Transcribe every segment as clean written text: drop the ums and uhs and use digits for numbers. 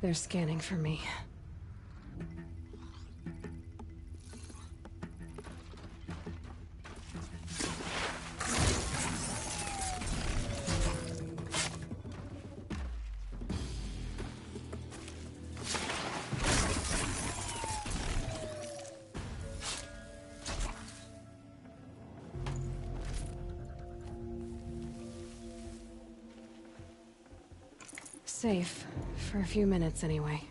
They're scanning for me. Safe. For a few minutes, anyway.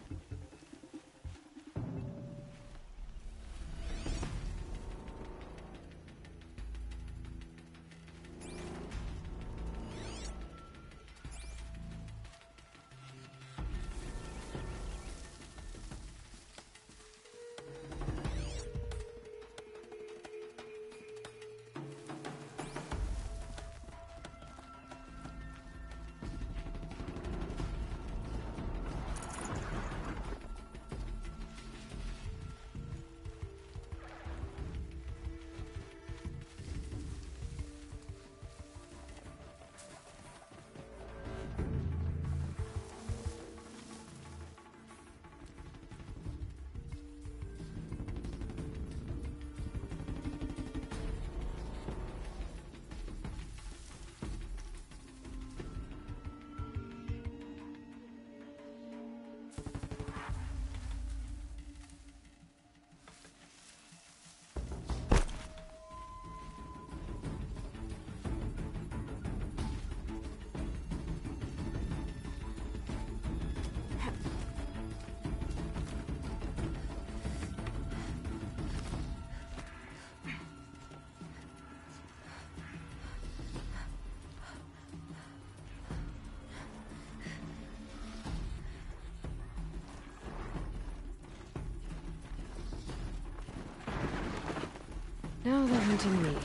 Now they're hunting me.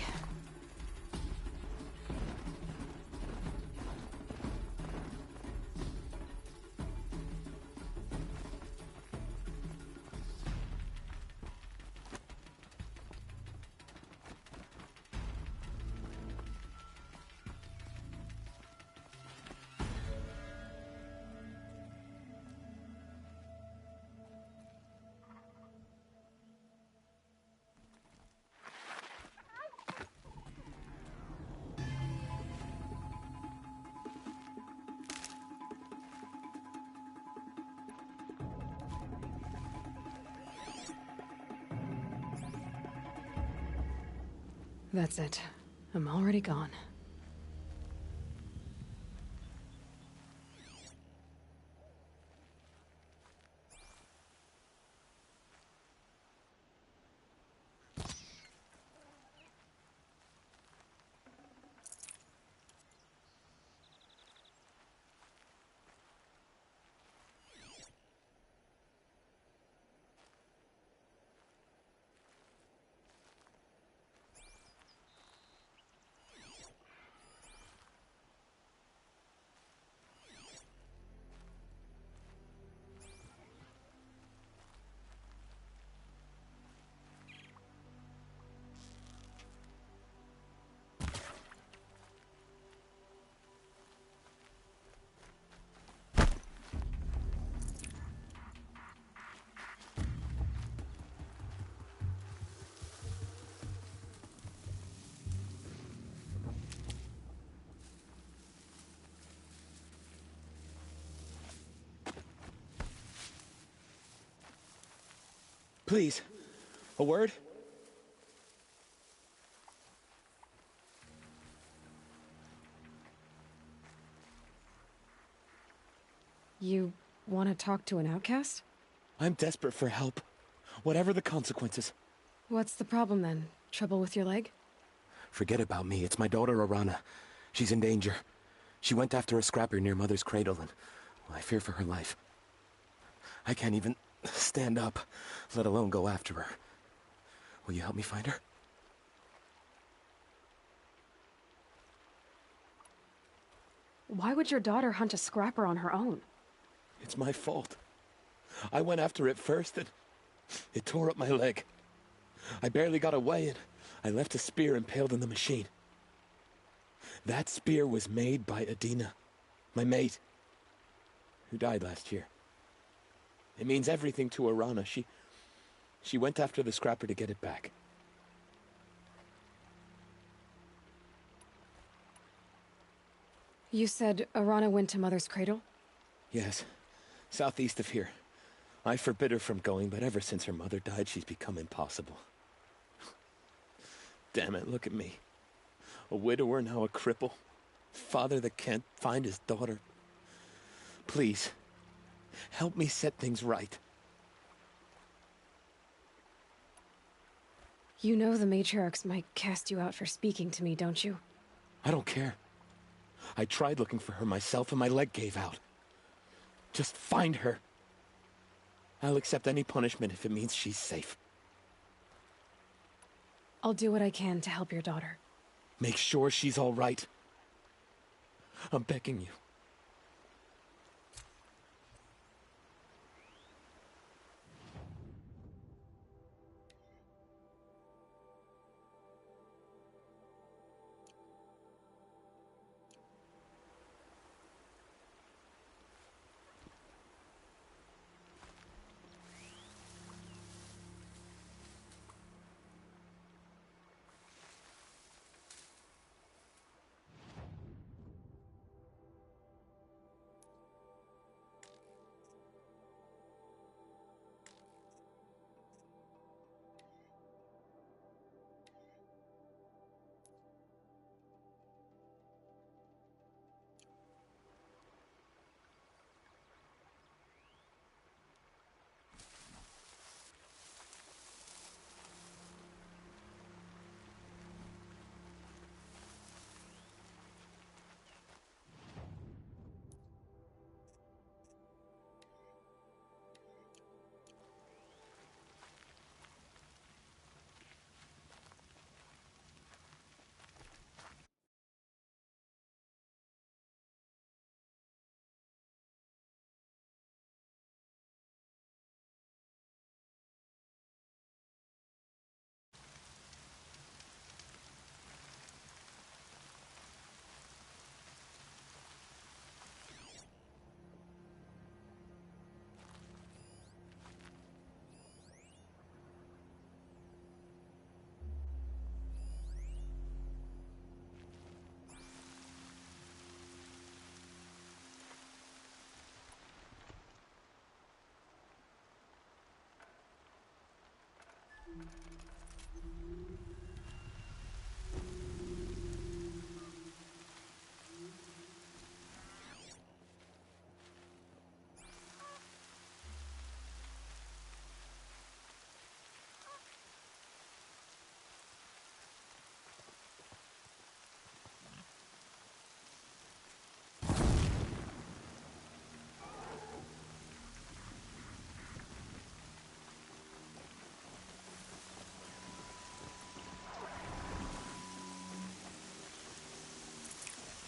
That's it. I'm already gone. Please, a word? You want to talk to an outcast? I'm desperate for help. Whatever the consequences. What's the problem then? Trouble with your leg? Forget about me. It's my daughter, Arana. She's in danger. She went after a scrapper near Mother's cradle, and well, I fear for her life. I can't even stand up, let alone go after her. Will you help me find her? Why would your daughter hunt a scrapper on her own? It's my fault. I went after it first, and it tore up my leg. I barely got away, and I left a spear impaled in the machine. That spear was made by Adina, my mate, who died last year. It means everything to Arana. She went after the scrapper to get it back. You said Arana went to Mother's cradle? Yes, southeast of here. I forbid her from going, but ever since her mother died, she's become impossible. Damn it, look at me. A widower, now a cripple. Father that can't find his daughter. Please, help me set things right. You know the matriarchs might cast you out for speaking to me, don't you? I don't care. I tried looking for her myself and my leg gave out. Just find her. I'll accept any punishment if it means she's safe. I'll do what I can to help your daughter. Make sure she's all right. I'm begging you.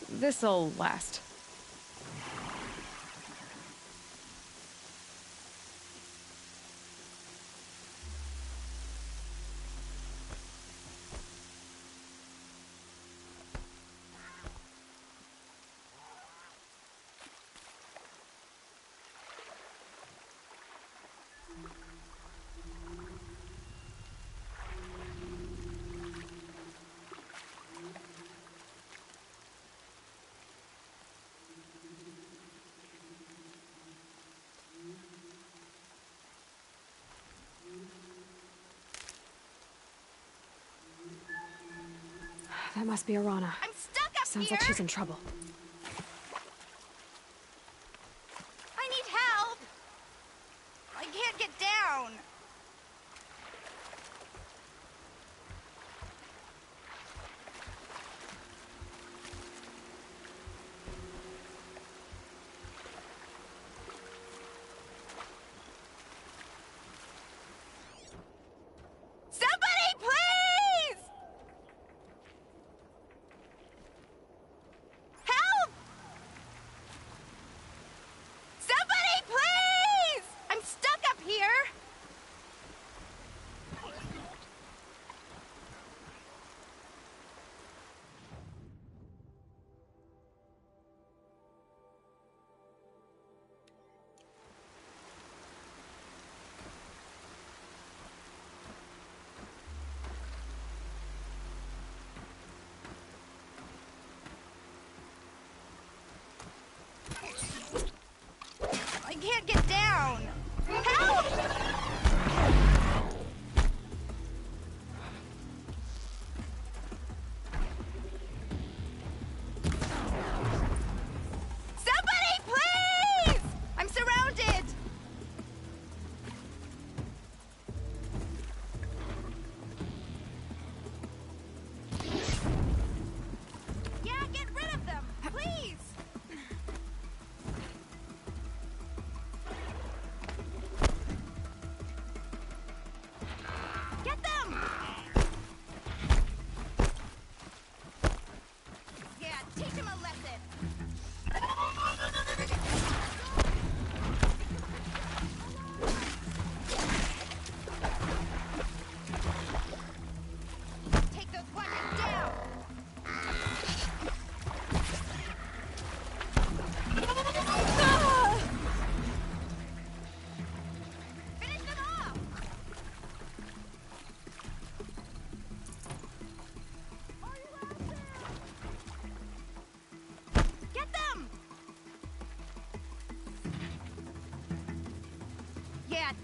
This'll last. That must be Arana. I'm stuck up Sounds here! like she's in trouble. I need help! I can't get down! Somebody, please! Help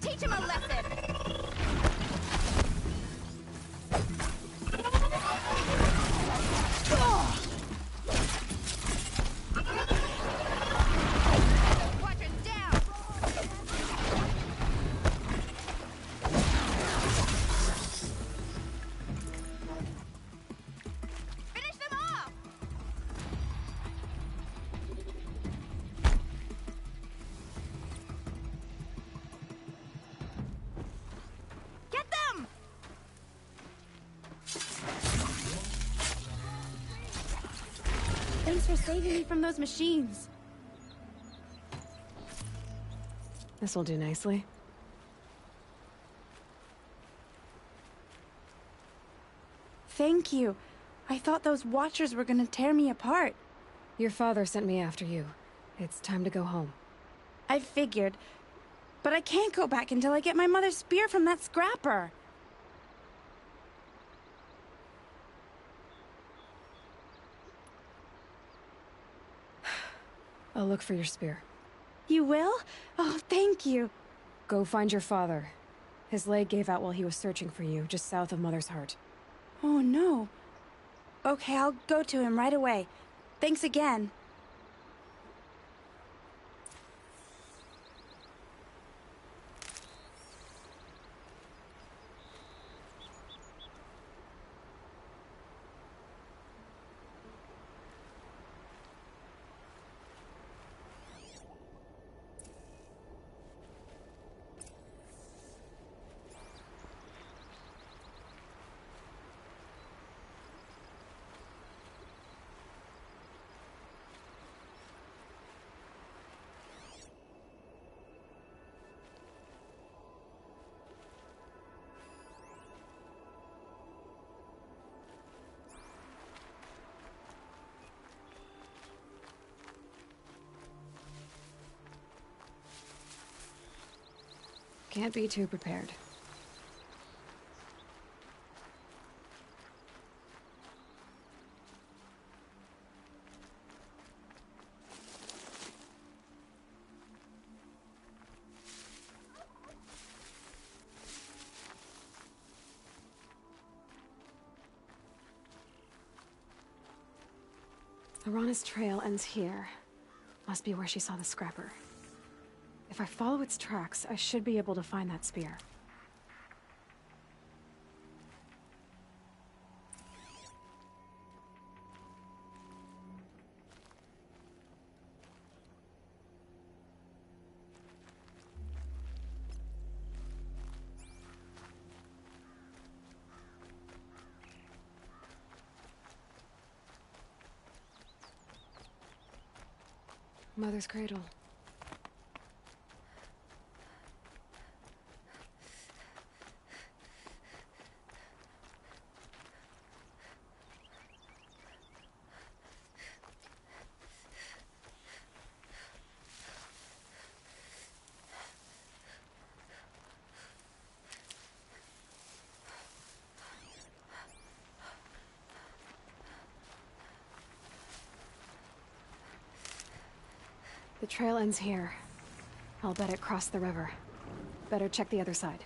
Teach him a lesson! Quadrant down! Finish them off! Get them! Thanks for saving me from those machines. This'll do nicely. Thank you. I thought those Watchers were gonna tear me apart. Your father sent me after you. It's time to go home. I figured. But I can't go back until I get my mother's spear from that scrapper. I'll look for your spear. You will? Oh, thank you. Go find your father. His leg gave out while he was searching for you, just south of Mother's Heart. Oh, no. Okay, I'll go to him right away. Thanks again. Can't be too prepared. Arana's trail ends here. Must be where she saw the scrapper. If I follow its tracks, I should be able to find that spear. Mother's cradle. The trail ends here. I'll bet it crossed the river. Better check the other side.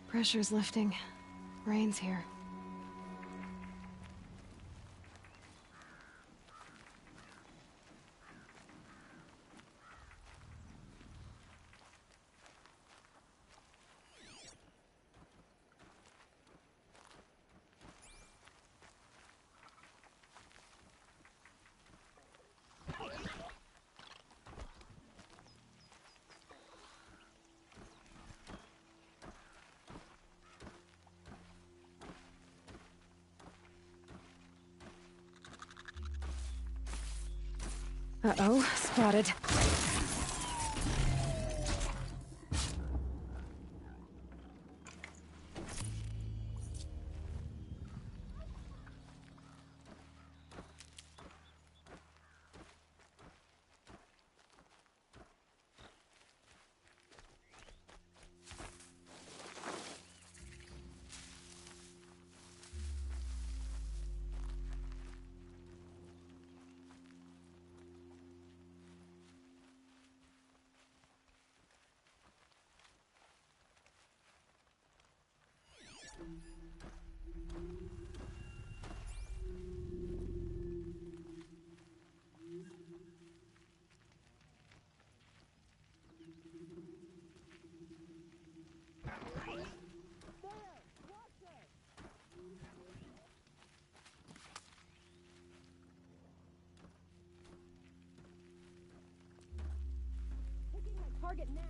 Pressure's lifting. Rain's here. Uh-oh, spotted. Target now!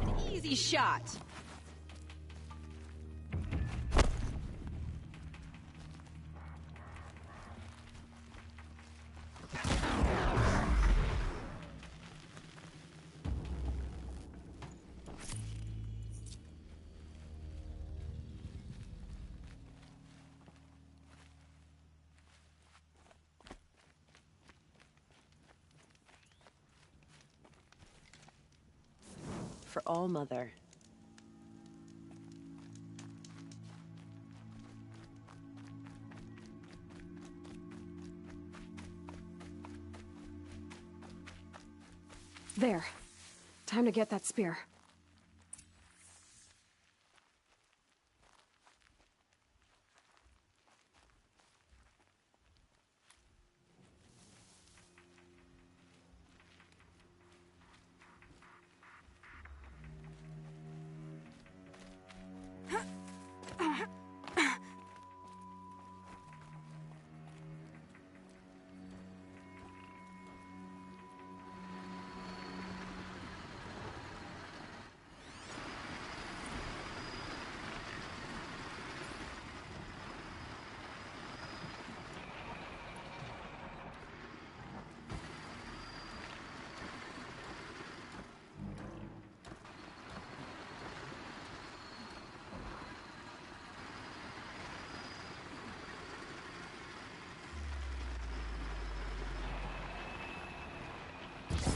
An easy shot! For All Mother. There. Time to get that spear.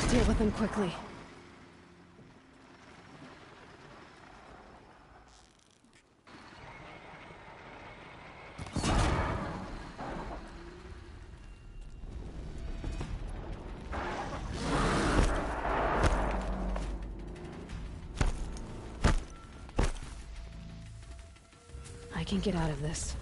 Deal with them quickly. I can get out of this.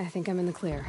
I think I'm in the clear.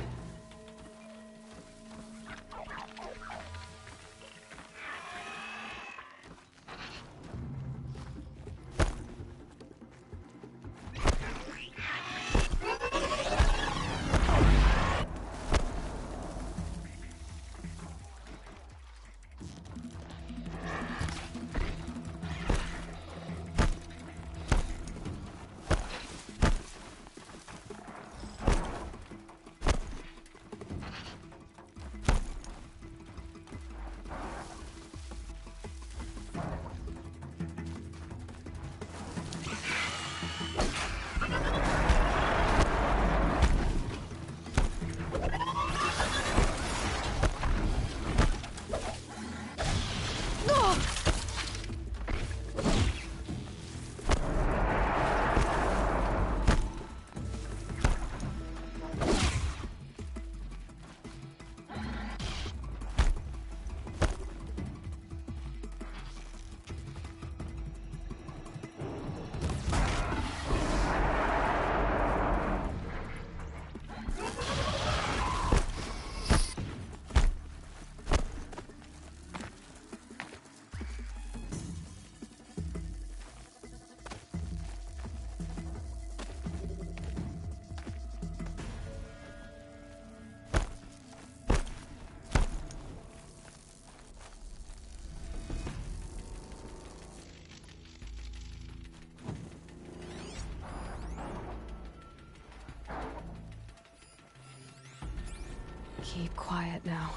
Keep quiet now.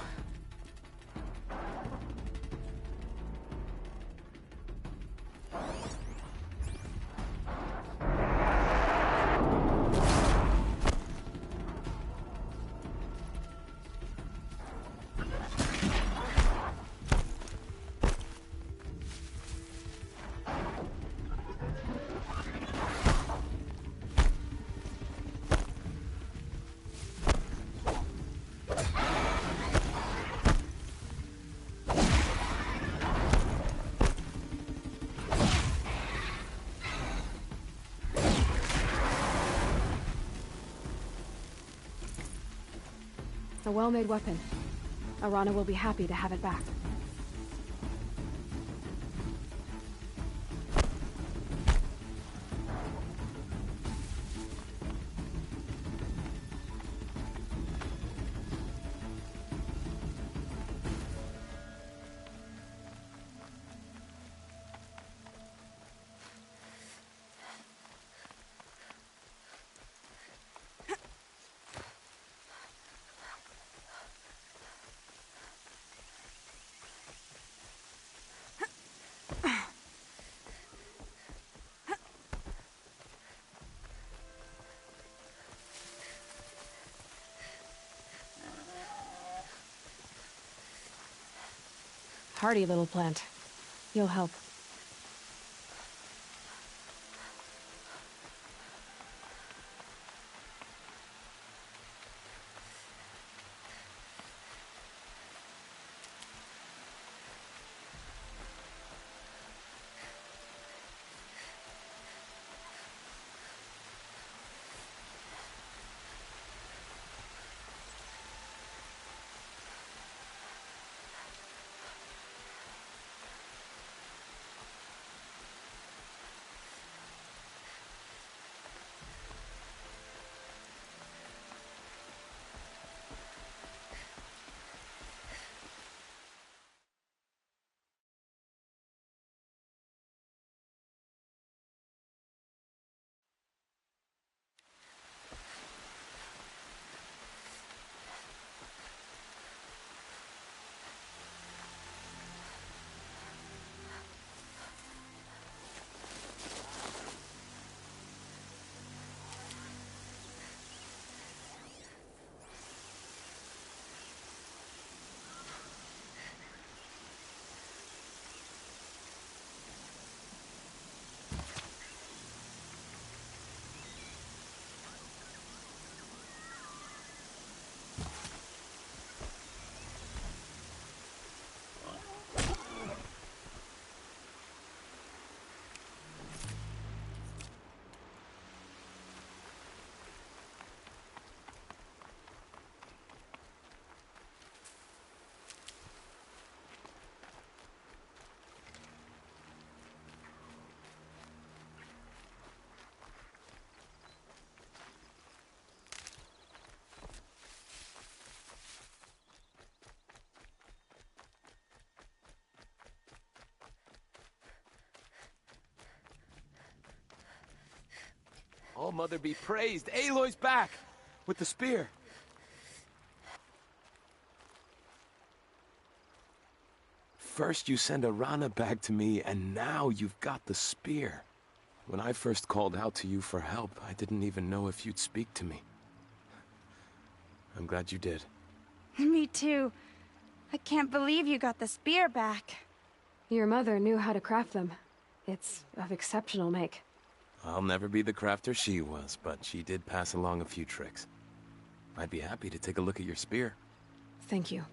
A well-made weapon. Arana will be happy to have it back. Hardy little plant. You'll help. Mother be praised. Aloy's back! With the spear. First you send Arana back to me, and now you've got the spear. When I first called out to you for help, I didn't even know if you'd speak to me. I'm glad you did. Me too. I can't believe you got the spear back. Your mother knew how to craft them. It's of exceptional make. I'll never be the crafter she was, but she did pass along a few tricks. I'd be happy to take a look at your spear. Thank you.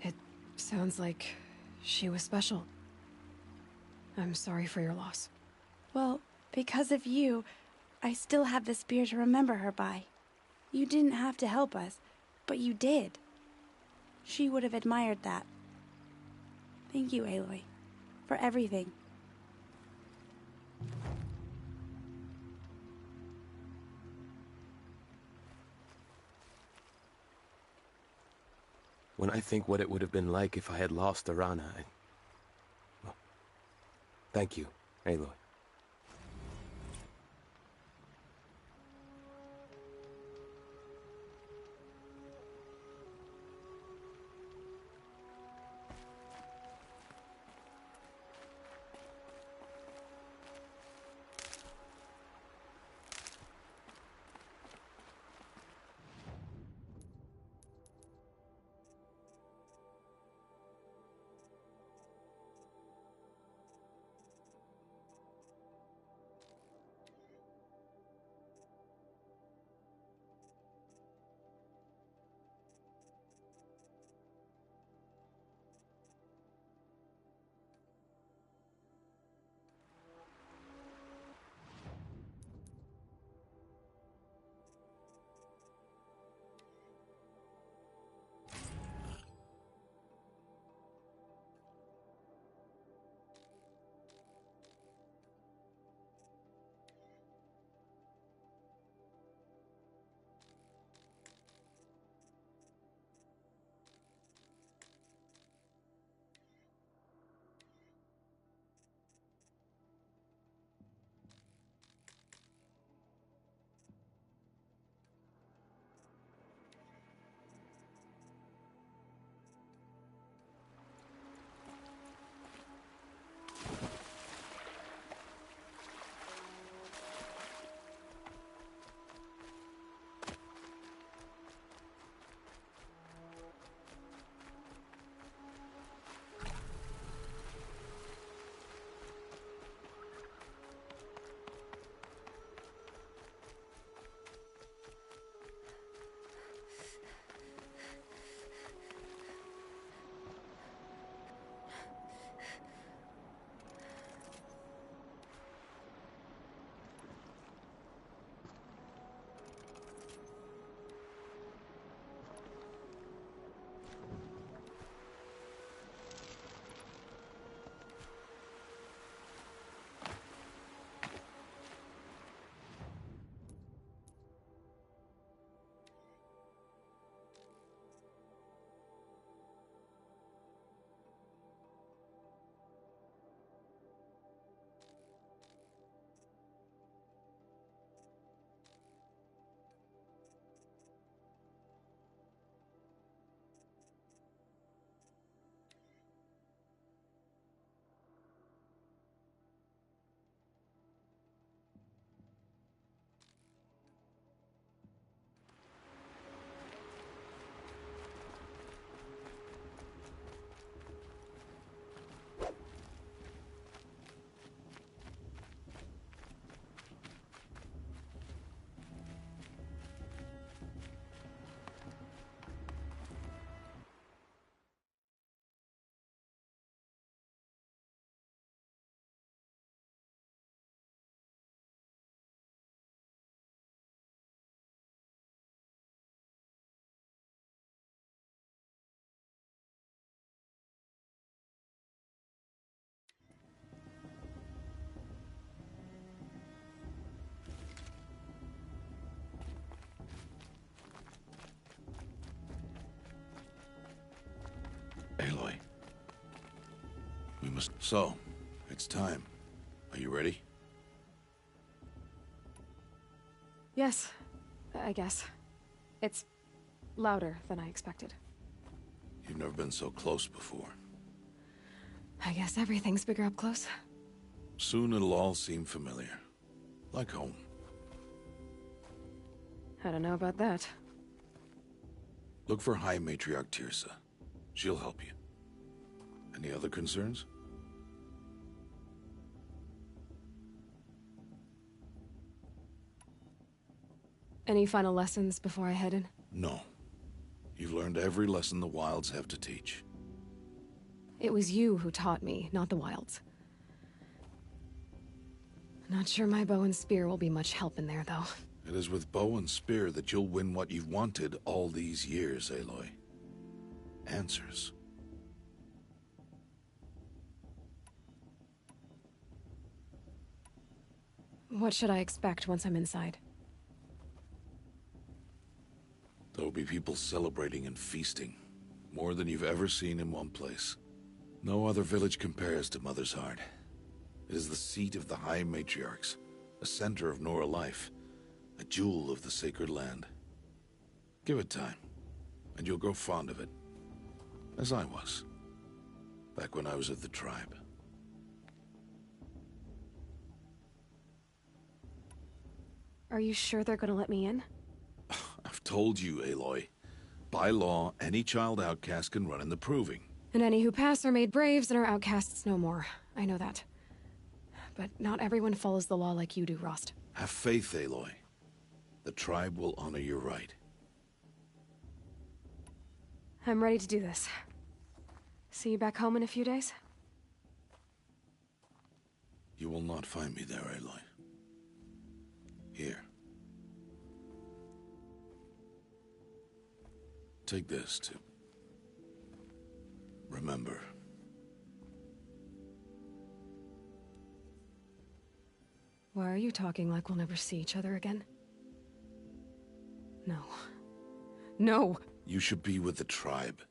It sounds like she was special. I'm sorry for your loss. Well, because of you, I still have the spear to remember her by. You didn't have to help us, but you did. She would have admired that. Thank you, Aloy, for everything. When I think what it would have been like if I had lost Arana, well, thank you, Aloy. Aloy. We must... So, it's time. Are you ready? Yes, I guess. It's louder than I expected. You've never been so close before. I guess everything's bigger up close. Soon it'll all seem familiar. Like home. I don't know about that. Look for High Matriarch Tirsa. She'll help you. Any other concerns? Any final lessons before I head in? No. You've learned every lesson the Wilds have to teach. It was you who taught me, not the Wilds. Not sure my bow and spear will be much help in there, though. It is with bow and spear that you'll win what you've wanted all these years, Aloy. Answers. What should I expect once I'm inside? There'll be people celebrating and feasting. More than you've ever seen in one place. No other village compares to Mother's Heart. It is the seat of the High Matriarchs, a center of Nora life, a jewel of the sacred land. Give it time, and you'll grow fond of it. As I was, back when I was at the tribe. Are you sure they're gonna let me in? I've told you, Aloy. By law, any child outcast can run in the proving. And any who pass are made braves and are outcasts no more. I know that. But not everyone follows the law like you do, Rost. Have faith, Aloy. The tribe will honor your right. I'm ready to do this. See you back home in a few days? You will not find me there, Aloy. Here. Take this to remember. Why are you talking like we'll never see each other again? No. No! You should be with the tribe.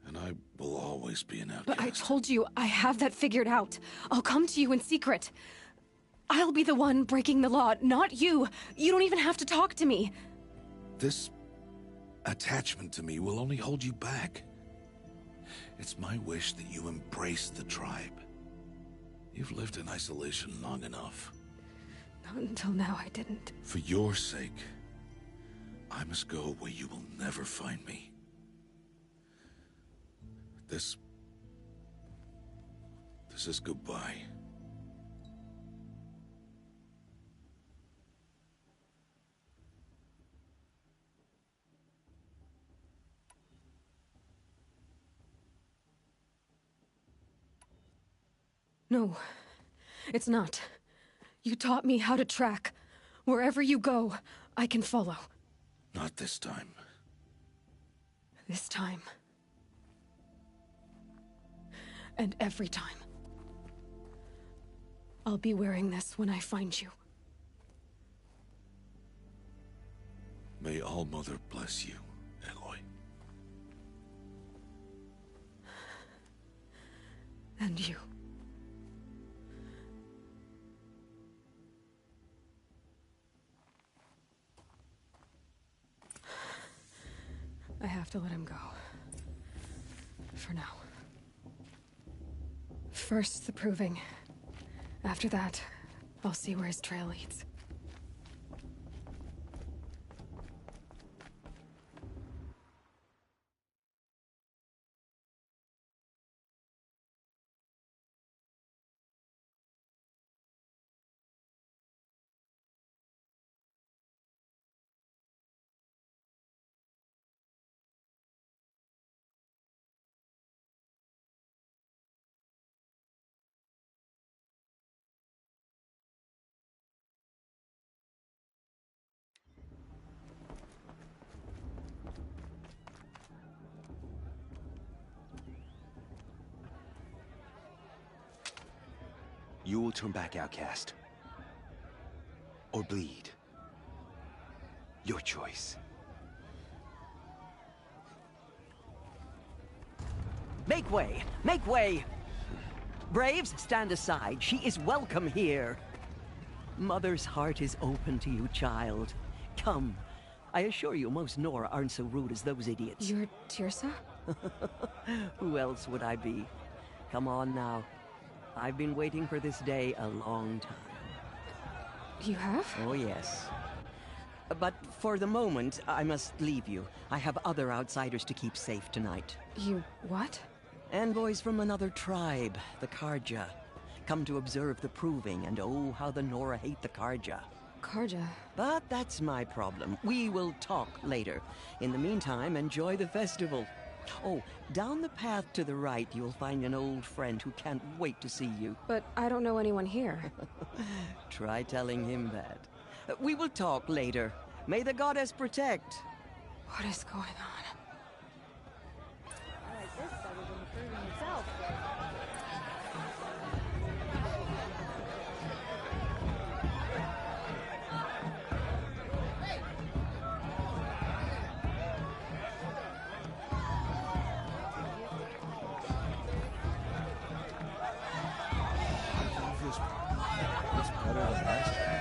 And I will always be an outcast. But I told you, I have that figured out. I'll come to you in secret. I'll be the one breaking the law, not you. You don't even have to talk to me. This attachment to me will only hold you back. It's my wish that you embrace the tribe. You've lived in isolation long enough. Not until now, I didn't. For your sake, I must go where you will never find me. This is goodbye. No, it's not. You taught me how to track. Wherever you go, I can follow. Not this time. This time. And every time. I'll be wearing this when I find you. May All-Mother bless you, Aloy. And you. I have to let him go. For now. First, the proving. After that, I'll see where his trail leads. You will turn back outcast. Or bleed. Your choice. Make way! Make way! Braves, stand aside. She is welcome here. Mother's heart is open to you, child. Come. I assure you, most Nora aren't so rude as those idiots. You're Tirsa? Who else would I be? Come on now. I've been waiting for this day a long time. You have? Oh, yes. But for the moment, I must leave you. I have other outsiders to keep safe tonight. You what? Envoys from another tribe, the Karja. Come to observe the proving, and oh, how the Nora hate the Karja. Karja. But that's my problem. We will talk later. In the meantime, enjoy the festival. Oh, down the path to the right, you'll find an old friend who can't wait to see you. But I don't know anyone here. Try telling him that. We will talk later. May the goddess protect. What is going on? I like this better than the proving itself. It's better than last time.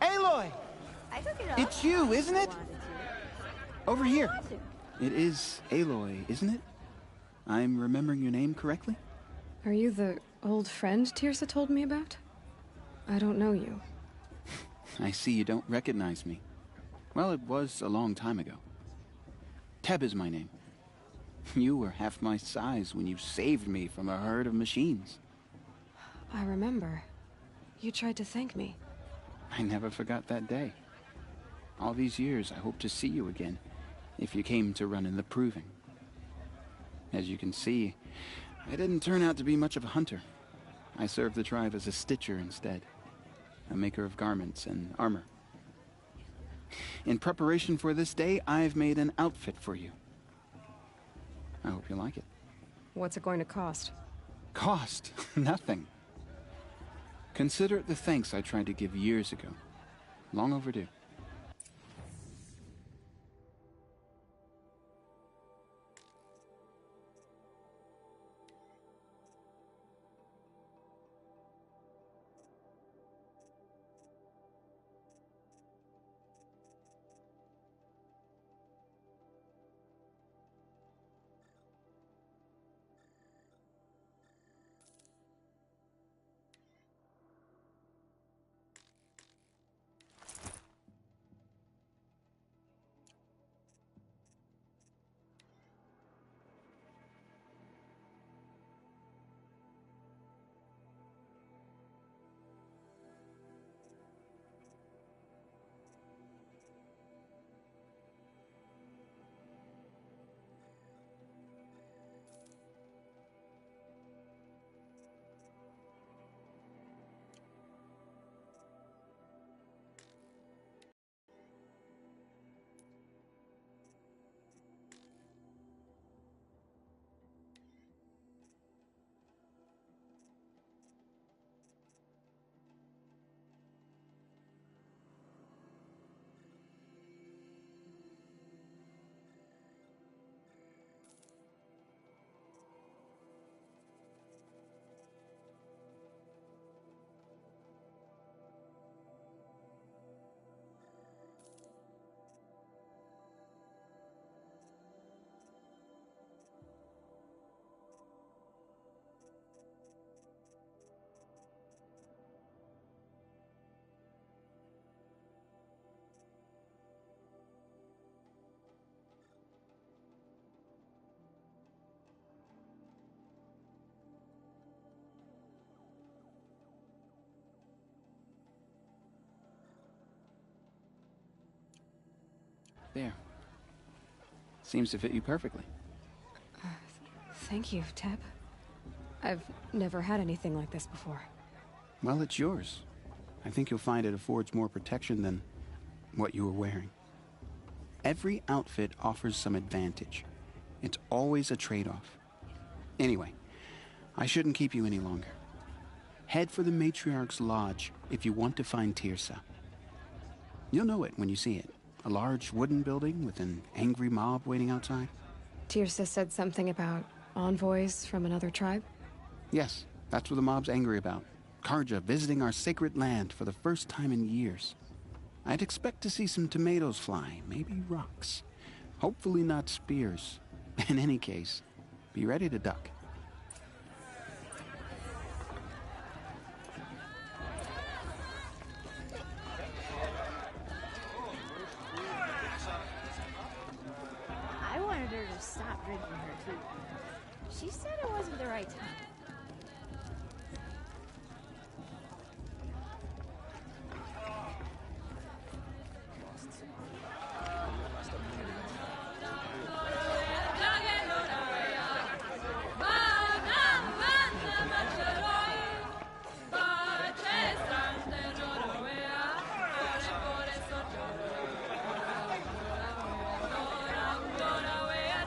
Aloy! I took it off. It's you, isn't it? Wanted to. Over here. Want to. It is Aloy, isn't it? I'm remembering your name correctly? Are you the old friend Tirsa told me about? I don't know you. I see you don't recognize me. Well, it was a long time ago. Teb is my name. You were half my size when you saved me from a herd of machines. I remember. You tried to thank me. I never forgot that day. All these years, I hope to see you again, if you came to run in the proving. As you can see, I didn't turn out to be much of a hunter. I served the tribe as a stitcher instead, a maker of garments and armor. In preparation for this day, I've made an outfit for you. I hope you like it. What's it going to cost? Cost? Nothing. Consider it the thanks I tried to give years ago. Long overdue. There. Seems to fit you perfectly. Thank you, Teb. I've never had anything like this before. Well, it's yours. I think you'll find it affords more protection than what you were wearing. Every outfit offers some advantage. It's always a trade-off. Anyway, I shouldn't keep you any longer. Head for the Matriarch's Lodge if you want to find Tirsa. You'll know it when you see it. A large wooden building with an angry mob waiting outside. Tirsa said something about envoys from another tribe? Yes, that's what the mob's angry about. Karja visiting our sacred land for the first time in years. I'd expect to see some tomatoes fly, maybe rocks. Hopefully not spears. In any case, be ready to duck. I wanted her to stop drinking her tea. She said it wasn't the right time.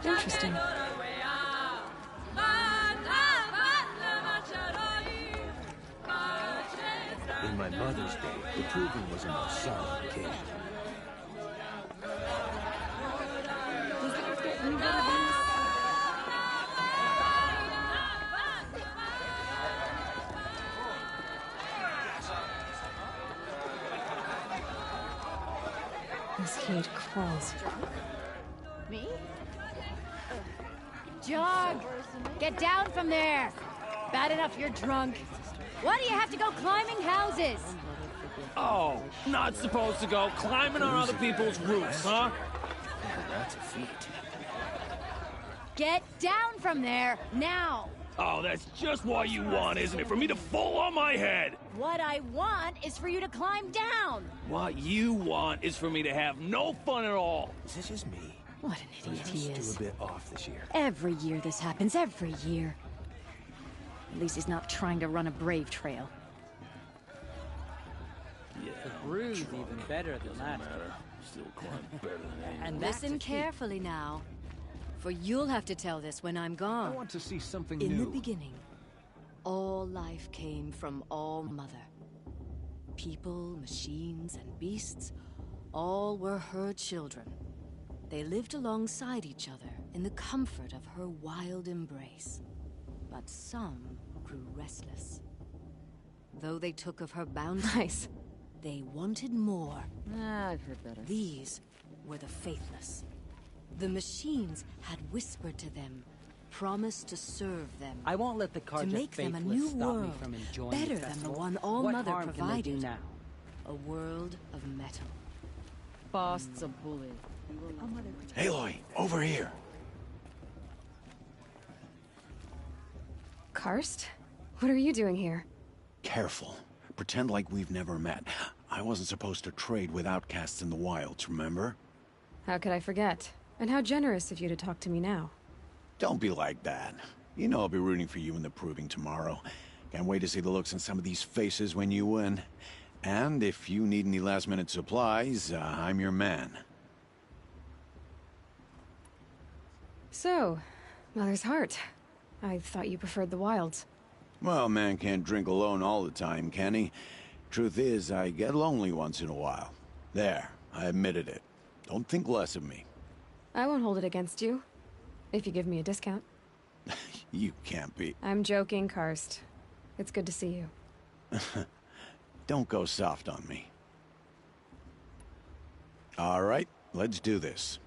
Interesting. In my mother's day, the proving was a more solemn occasion. This heat crawls. Me? Jog! Get down from there! Bad enough you're drunk. Why do you have to go climbing houses? Oh, not supposed to go climbing on other people's roofs, huh? That's a feat. Get down from there, now! Oh, that's just what you want, isn't it? For me to fall on my head! What I want is for you to climb down! What you want is for me to have no fun at all. Is this just me? What an idiot he is. Do a bit off this year. Every year this happens, every year. At least he's not trying to run a brave trail. Yeah, Brew's even better than that. Still quite better than And listen carefully now, for you'll have to tell this when I'm gone. I want to see something In new. the beginning, all life came from All Mother. People, machines, and beasts, all were her children. They lived alongside each other in the comfort of her wild embrace. But some grew restless. Though they took of her bounty, Nice. they wanted more. I've heard better. These were the faithless. The machines had whispered to them, promised to serve them, I won't let the to Karja make them a faithless new stop me world, from enjoying better the than the festival. one All What Mother harm can they do provided. now? A world of metal. Bost's a bully. Aloy, over here. Karst? What are you doing here? Careful. Pretend like we've never met. I wasn't supposed to trade with outcasts in the wilds, remember? How could I forget? And how generous of you to talk to me now. Don't be like that. You know I'll be rooting for you in the proving tomorrow. Can't wait to see the looks on some of these faces when you win. And if you need any last-minute supplies, I'm your man. So, Mother's Heart. I thought you preferred the wilds. Well, man can't drink alone all the time, can he? Truth is, I get lonely once in a while. There, I admitted it. Don't think less of me. I won't hold it against you. If you give me a discount. You can't be. I'm joking, Karst. It's good to see you. Don't go soft on me. All right, let's do this.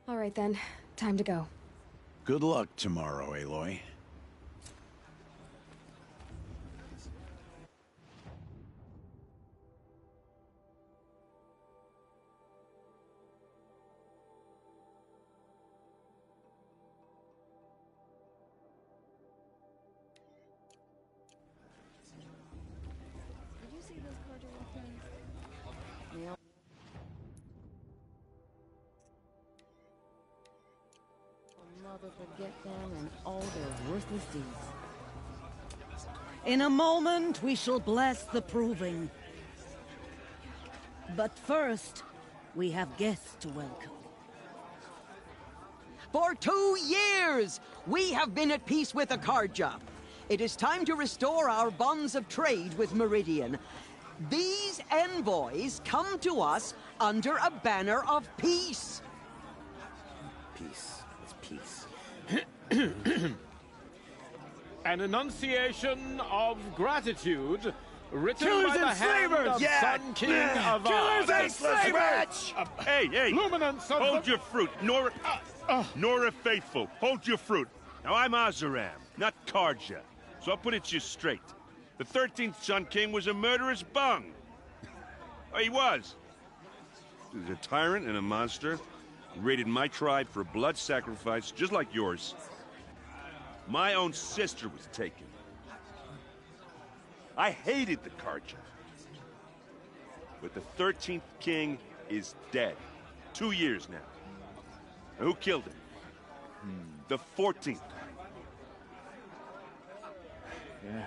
All right then, time to go. Good luck tomorrow, Aloy. Did you see those Carter weapons? Yeah. Mother forget them and all their worthless deeds. In a moment, we shall bless the proving. But first, we have guests to welcome. For 2 years, we have been at peace with Akarja. It is time to restore our bonds of trade with Meridian. These envoys come to us under a banner of peace. Peace. It's peace. An enunciation of gratitude written Killers by the and hand slavers! of Yeah! Sun King Yeah! of Killers and slavers! Hey, hey! Luminance of Hold the... your fruit, Nora... Nora Faithful, hold your fruit. Now, I'm Azaram, not Karja, so I'll put it to you straight. The 13th Sun King was a murderous bung. Oh, he was. He was a tyrant and a monster. He raided my tribe for a blood sacrifice, just like yours. My own sister was taken. I hated the Karja. But the 13th king is dead. 2 years now. And who killed him? The 14th. Yeah.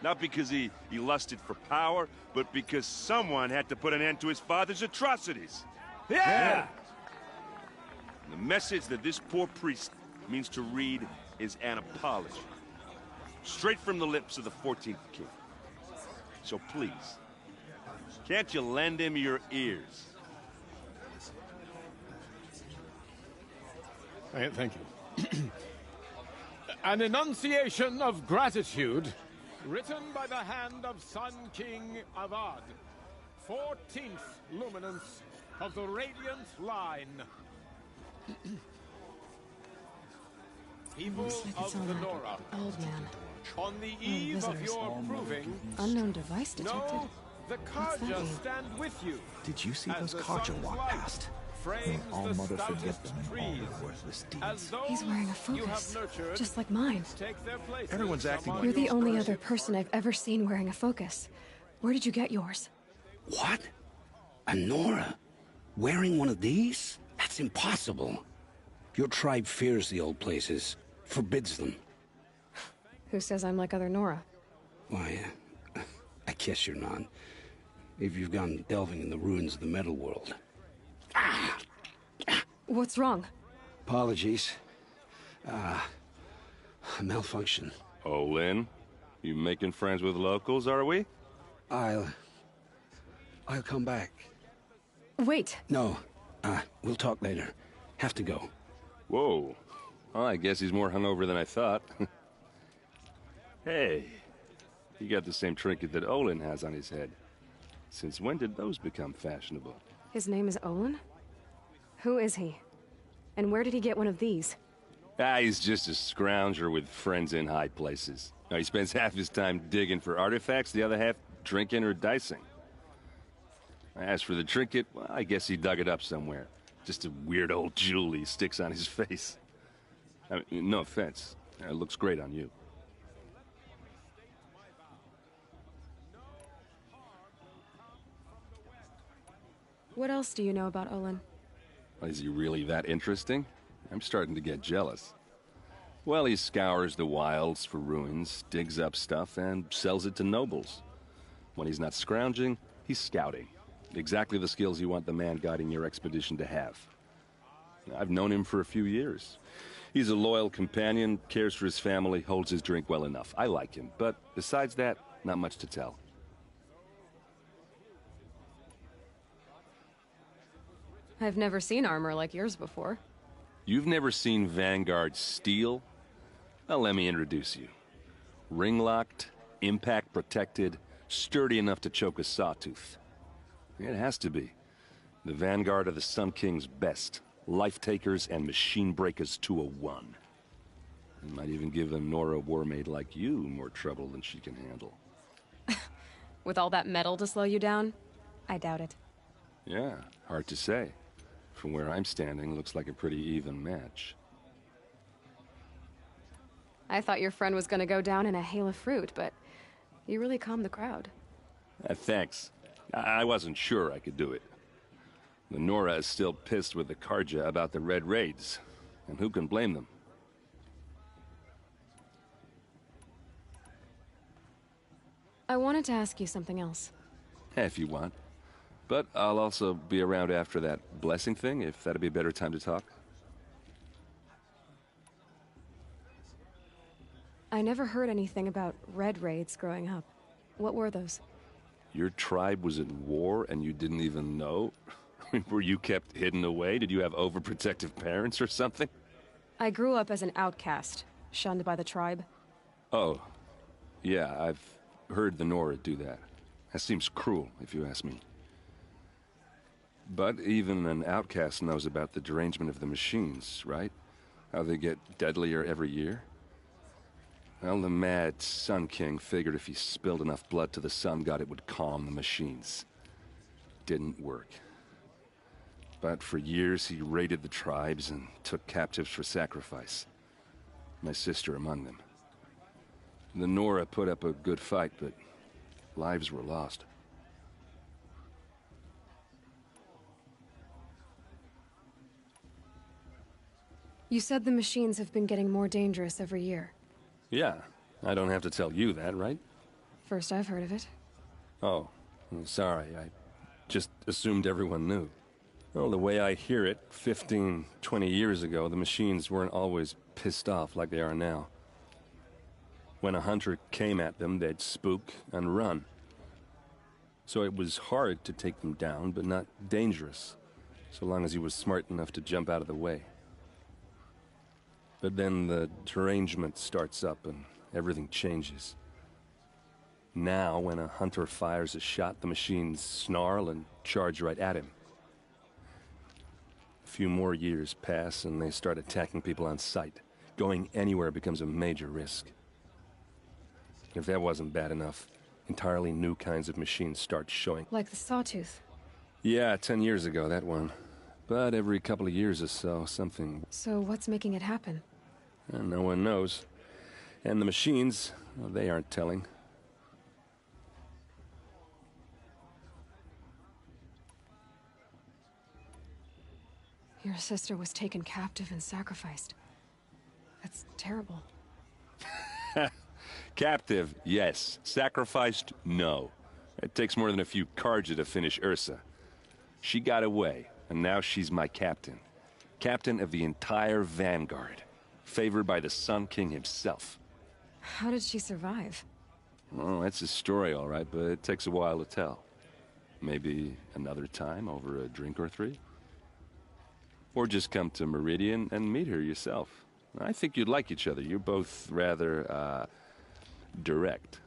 Not because he lusted for power, but because someone had to put an end to his father's atrocities. Yeah! And the message that this poor priest means to read is an apology. Straight from the lips of the 14th king. So please, can't you lend him your ears? Thank you. An enunciation of gratitude written by the hand of Sun King Avad, 14th luminance of the Radiant Line. People Looks like it's of on the that Nora, old man. on the eve of visitors. your proving, Unknown device detected. know the What's that Karja mean? stand with you. Did you see As those the Karja sun's walk light past? May frames all the mother forget stoutest them and all trees. their worthless As deeds. those He's wearing a you have focus, nurtured just like mine. take their places Everyone's acting among You're the your only worship other person I've ever seen wearing a focus. Where did you get yours? What? A Nora? Wearing one of these? That's impossible. Your tribe fears the old places, forbids them. Who says I'm like other Nora? Why, I guess you're not. If you've gone delving in the ruins of the metal world. What's wrong? Apologies. A malfunction. Oh, Lynn, you making friends with locals, are we? I'll come back. Wait. No, we'll talk later. Have to go. Whoa. Well, I guess he's more hungover than I thought. Hey, you got the same trinket that Olin has on his head. Since when did those become fashionable? His name is Olin? Who is he? And where did he get one of these? He's just a scrounger with friends in high places. Now, he spends half his time digging for artifacts, the other half drinking or dicing. As for the trinket, well, I guess he dug it up somewhere. Just a weird old jewel he sticks on his face. I mean, no offense. It looks great on you. What else do you know about Olin? Is he really that interesting? I'm starting to get jealous. Well, he scours the wilds for ruins, digs up stuff, and sells it to nobles. When he's not scrounging, he's scouting. Exactly the skills you want the man guiding your expedition to have. I've known him for a few years. He's a loyal companion, cares for his family, holds his drink well enough. I like him, but besides that, not much to tell. I've never seen armor like yours before. You've never seen Vanguard steel? Well, let me introduce you. Ring-locked, impact-protected, sturdy enough to choke a sawtooth. It has to be. The Vanguard of the Sun King's best. Life takers and machine breakers to a one. It might even give a Nora Warmaid like you more trouble than she can handle. With all that metal to slow you down? I doubt it. Yeah, hard to say. From where I'm standing, looks like a pretty even match. I thought your friend was gonna go down in a hail of fruit, but you really calmed the crowd. Thanks. I wasn't sure I could do it. The Nora is still pissed with the Karja about the Red Raids, and who can blame them? I wanted to ask you something else. If you want. But I'll also be around after that blessing thing, if that'd be a better time to talk. I never heard anything about Red Raids growing up. What were those? Your tribe was at war and you didn't even know? Were you kept hidden away? Did you have overprotective parents or something? I grew up as an outcast, shunned by the tribe. Oh, yeah, I've heard the Nora do that. That seems cruel, if you ask me. But even an outcast knows about the derangement of the machines, right? How they get deadlier every year? Well, the mad Sun King figured if he spilled enough blood to the Sun God, it would calm the machines. Didn't work. But for years, he raided the tribes and took captives for sacrifice. My sister among them. The Nora put up a good fight, but lives were lost. You said the machines have been getting more dangerous every year. Yeah, I don't have to tell you that, right? First I've heard of it. Oh, sorry, I just assumed everyone knew. Well, the way I hear it, 15, 20 years ago, the machines weren't always pissed off like they are now. When a hunter came at them, they'd spook and run. So it was hard to take them down, but not dangerous, so long as he was smart enough to jump out of the way. But then the derangement starts up and everything changes. Now, when a hunter fires a shot, the machines snarl and charge right at him. A few more years pass and they start attacking people on sight. Going anywhere becomes a major risk. If that wasn't bad enough, entirely new kinds of machines start showing. Like the Sawtooth. Yeah, 10 years ago, that one. But every couple of years or so, something... So what's making it happen? No one knows. And the machines, well, they aren't telling. Your sister was taken captive and sacrificed. That's terrible. Captive, yes. Sacrificed, no. It takes more than a few Karja to finish Ursa. She got away, and now she's my captain. Captain of the entire Vanguard. Favored by the Sun King himself. How did she survive? Oh, that's a story, all right, but it takes a while to tell. Maybe another time over a drink or three? Or just come to Meridian and meet her yourself. I think you'd like each other. You're both rather, direct.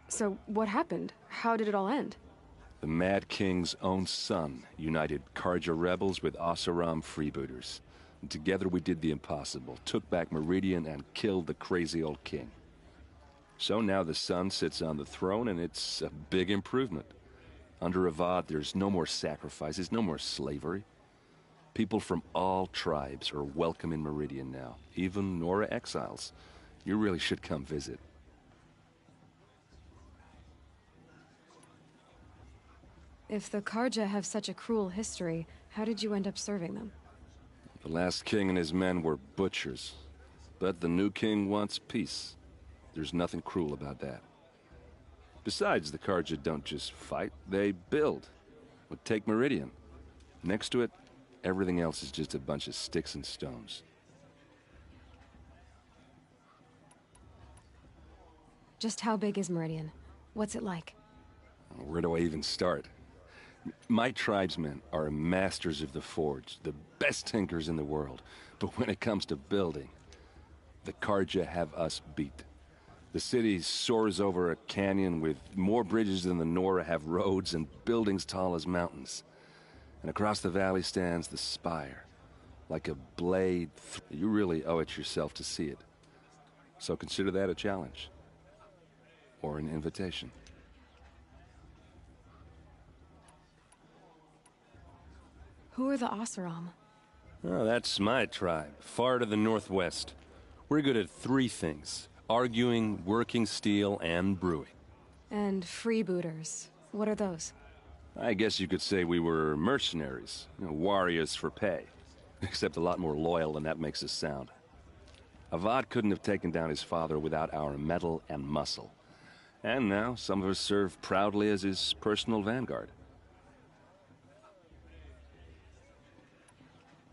So, what happened? How did it all end? The Mad King's own son united Karja rebels with Oseram freebooters. And together we did the impossible, took back Meridian and killed the crazy old king. So now the son sits on the throne and it's a big improvement. Under Avad, there's no more sacrifices, no more slavery. People from all tribes are welcome in Meridian now, even Nora exiles. You really should come visit. If the Karja have such a cruel history, how did you end up serving them? The last king and his men were butchers. But the new king wants peace. There's nothing cruel about that. Besides, the Karja don't just fight, they build. But take Meridian. Next to it, everything else is just a bunch of sticks and stones. Just how big is Meridian? What's it like? Where do I even start? My tribesmen are masters of the forge, the best tinkers in the world. But when it comes to building, the Karja have us beat. The city soars over a canyon with more bridges than the Nora have roads and buildings tall as mountains. And across the valley stands the spire, like a blade. You really owe it yourself to see it. So consider that a challenge. Or an invitation. Who are the Oseram? Oh, that's my tribe, far to the northwest. We're good at three things: arguing, working steel, and brewing. And freebooters. What are those? I guess you could say we were mercenaries, warriors for pay. Except a lot more loyal than that makes us sound. Avad couldn't have taken down his father without our metal and muscle. And now some of us serve proudly as his personal vanguard.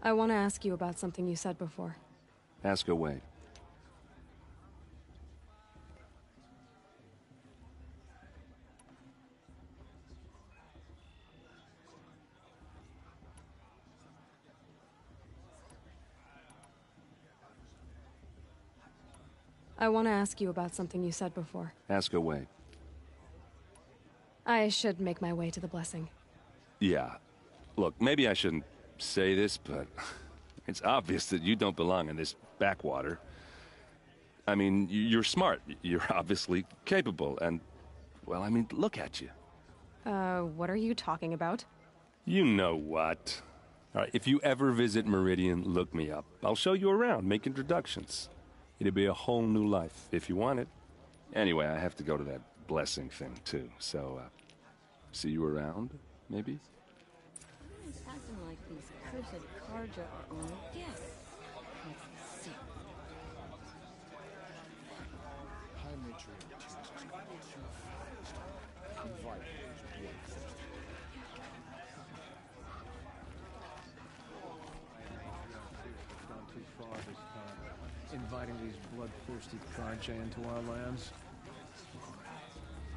I want to ask you about something you said before. Ask away. I want to ask you about something you said before. Ask away. I should make my way to the blessing. Yeah. Look, maybe I shouldn't say this, but it's obvious that you don't belong in this backwater. I mean, you're smart. You're obviously capable, and, well, I mean, look at you. What are you talking about? You know what. All right, if you ever visit Meridian, look me up. I'll show you around, make introductions. It'll be a whole new life, if you want it. Anyway, I have to go to that blessing thing, too, so, see you around, maybe? It's acting like these cursed Karja are on a guess. Let's see. Gone too far this time, inviting these bloodthirsty Karja into our lands.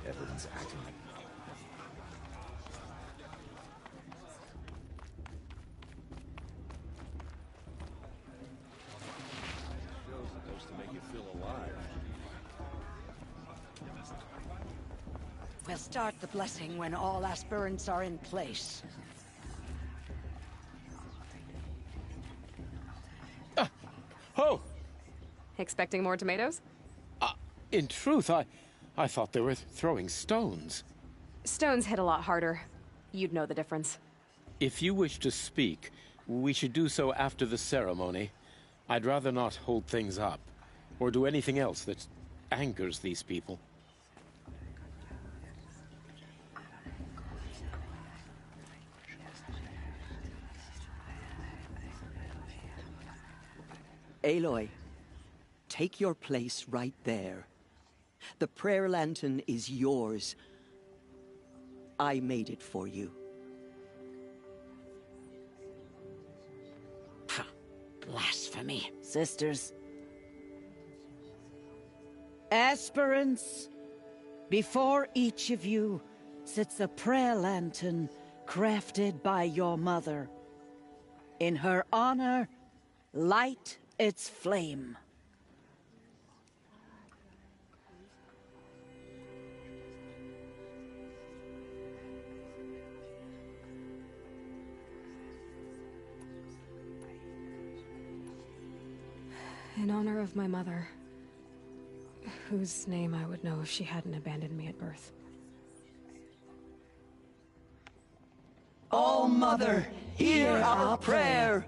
Everyone's acting like... Supposed to make you feel alive. We'll start the blessing when all aspirants are in place. Oh! Expecting more tomatoes? In truth, I thought they were throwing stones. Stones hit a lot harder. You'd know the difference. If you wish to speak, we should do so after the ceremony. I'd rather not hold things up, or do anything else that angers these people. Aloy, take your place right there. The prayer lantern is yours. I made it for you. Blasphemy. Sisters. Aspirants, before each of you sits a prayer lantern crafted by your mother. In her honor, light its flame. In honor of my mother, whose name I would know if she hadn't abandoned me at birth. O Mother, hear our prayer.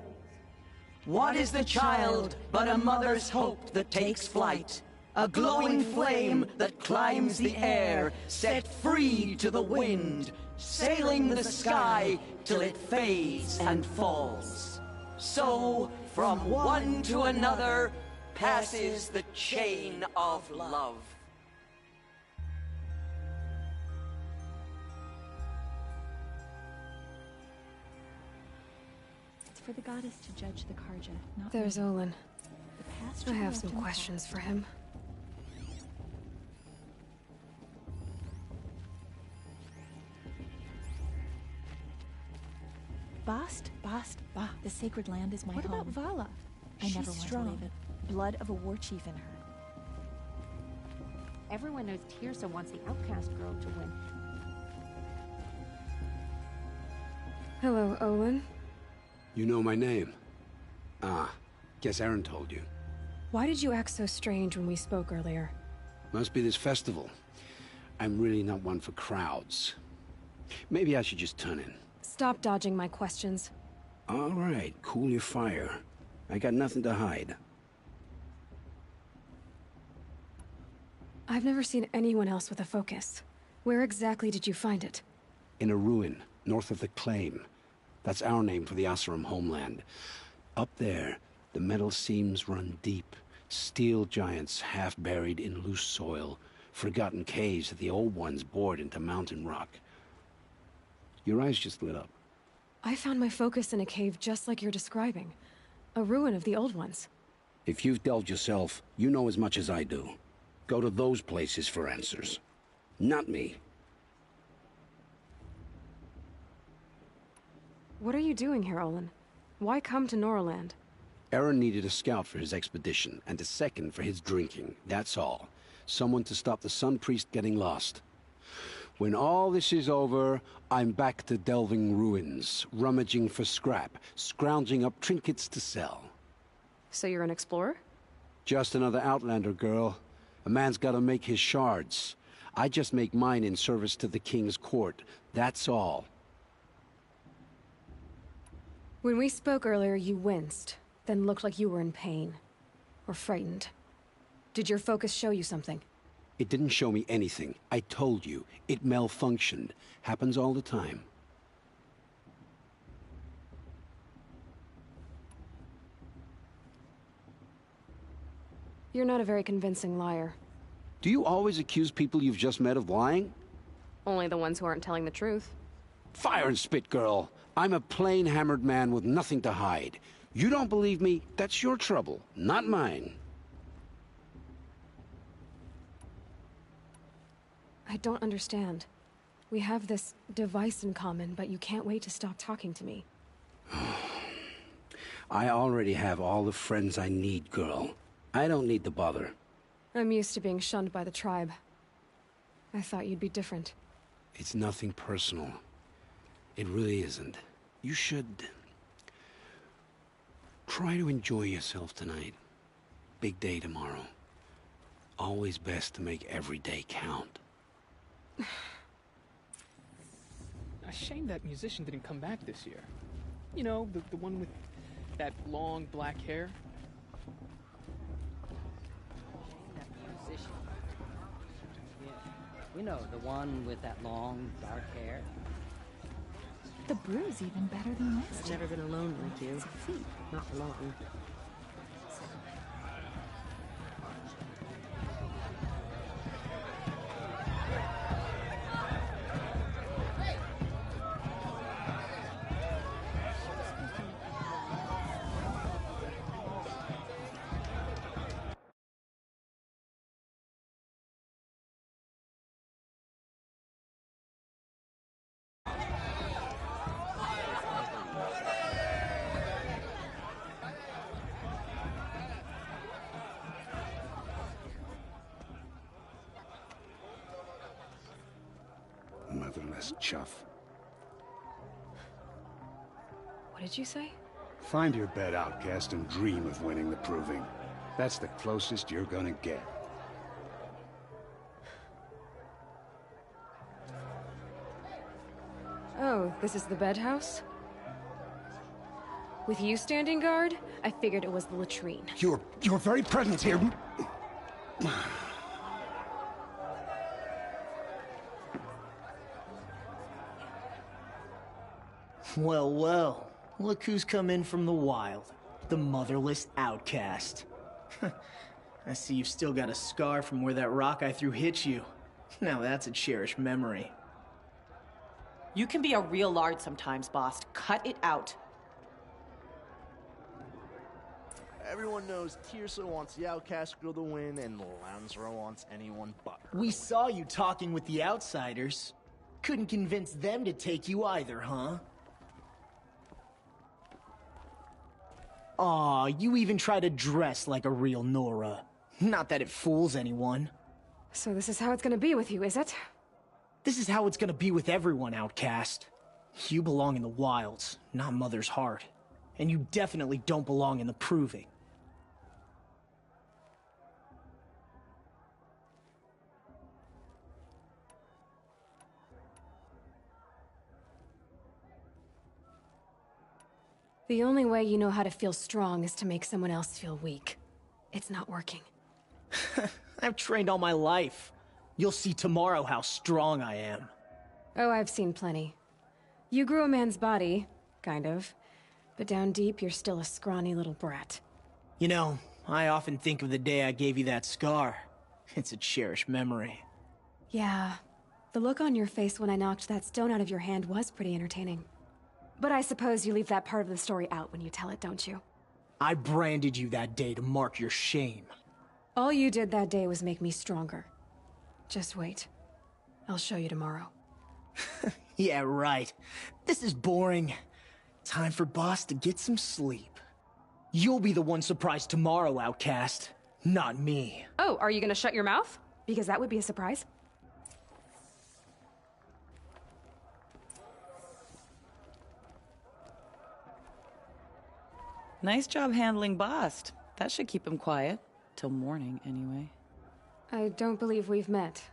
What is the child but a mother's hope that takes flight? A glowing flame that climbs the air, set free to the wind, sailing the sky till it fades and falls. So, from one to another, passes the chain of love. It's for the goddess to judge the Karja, not There's me. Olin. The past I have child some and questions for him. Bast, Ba. The sacred land is my What home. about Vala? I She's never want strong. to leave it. Blood of a war chief in her. Everyone knows Tirsa wants the outcast girl to win. Hello, Olin. You know my name? Ah, guess Aaron told you. Why did you act so strange when we spoke earlier? Must be this festival. I'm really not one for crowds. Maybe I should just turn in. Stop dodging my questions. All right, cool your fire. I got nothing to hide. I've never seen anyone else with a focus. Where exactly did you find it? In a ruin, north of the Claim. That's our name for the Asuram homeland. Up there, the metal seams run deep. Steel giants half buried in loose soil. Forgotten caves that the old ones bored into mountain rock. Your eyes just lit up. I found my focus in a cave just like you're describing. A ruin of the old ones. If you've delved yourself, you know as much as I do. Go to those places for answers. Not me. What are you doing here, Olin? Why come to Norland? Aaron needed a scout for his expedition, and a second for his drinking. That's all. Someone to stop the Sun Priest getting lost. When all this is over, I'm back to delving ruins, rummaging for scrap, scrounging up trinkets to sell. So you're an explorer? Just another Outlander, girl. A man's gotta make his shards. I just make mine in service to the King's court. That's all. When we spoke earlier, you winced, then looked like you were in pain. Or frightened. Did your focus show you something? It didn't show me anything. I told you. It malfunctioned. Happens all the time. You're not a very convincing liar. Do you always accuse people you've just met of lying? Only the ones who aren't telling the truth. Fire and spit, girl. I'm a plain hammered man with nothing to hide. You don't believe me? That's your trouble, not mine. I don't understand. We have this device in common, but you can't wait to stop talking to me. I already have all the friends I need, girl. I don't need the bother. I'm used to being shunned by the tribe. I thought you'd be different. It's nothing personal. It really isn't. You should... try to enjoy yourself tonight. Big day tomorrow. Always best to make every day count. A shame that musician didn't come back this year. You know, the one with that long black hair. You know, the one with that long, dark hair. The brew's even better than last I've year. never been alone like you. It's a feat. Not for long. Motherless chuff. What did you say? Find your bed, outcast, and dream of winning the proving. That's the closest you're gonna get. Oh, this is the bedhouse? With you standing guard, I figured it was the latrine. Your very presence here... Well, well. Look who's come in from the wild. The motherless outcast. I see you've still got a scar from where that rock I threw hit you. Now that's a cherished memory. You can be a real lard sometimes, boss. Cut it out. Everyone knows Tirsa wants the outcast girl to win, and Lansra wants anyone but her. We saw you talking with the outsiders. Couldn't convince them to take you either, huh? Aw, you even try to dress like a real Nora. Not that it fools anyone. So this is how it's gonna be with you, is it? This is how it's gonna be with everyone, Outcast. You belong in the wilds, not Mother's heart. And you definitely don't belong in the Proving. The only way you know how to feel strong is to make someone else feel weak. It's not working. I've trained all my life. You'll see tomorrow how strong I am. Oh, I've seen plenty. You grew a man's body, kind of. But down deep, you're still a scrawny little brat. You know, I often think of the day I gave you that scar. It's a cherished memory. Yeah. The look on your face when I knocked that stone out of your hand was pretty entertaining. But I suppose you leave that part of the story out when you tell it, don't you? I branded you that day to mark your shame. All you did that day was make me stronger. Just wait. I'll show you tomorrow. Yeah, right. This is boring. Time for Boss to get some sleep. You'll be the one surprised tomorrow, Outcast. Not me. Oh, are you gonna shut your mouth? Because that would be a surprise. Nice job handling Bast. That should keep him quiet. Till morning, anyway. I don't believe we've met.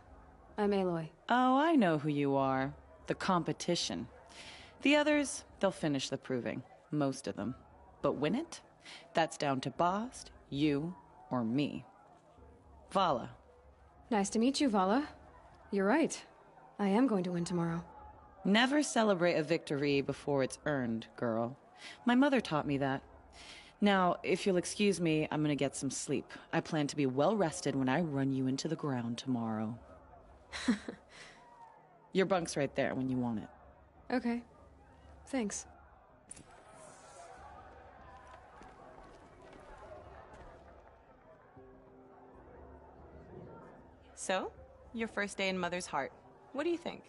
I'm Aloy. Oh, I know who you are. The competition. The others, they'll finish the proving. Most of them. But win it? That's down to Bast, you, or me. Vala. Nice to meet you, Vala. You're right. I am going to win tomorrow. Never celebrate a victory before it's earned, girl. My mother taught me that. Now, if you'll excuse me, I'm gonna get some sleep. I plan to be well rested when I run you into the ground tomorrow. Your bunk's right there when you want it. Okay. Thanks. So, your first day in Mother's heart. What do you think?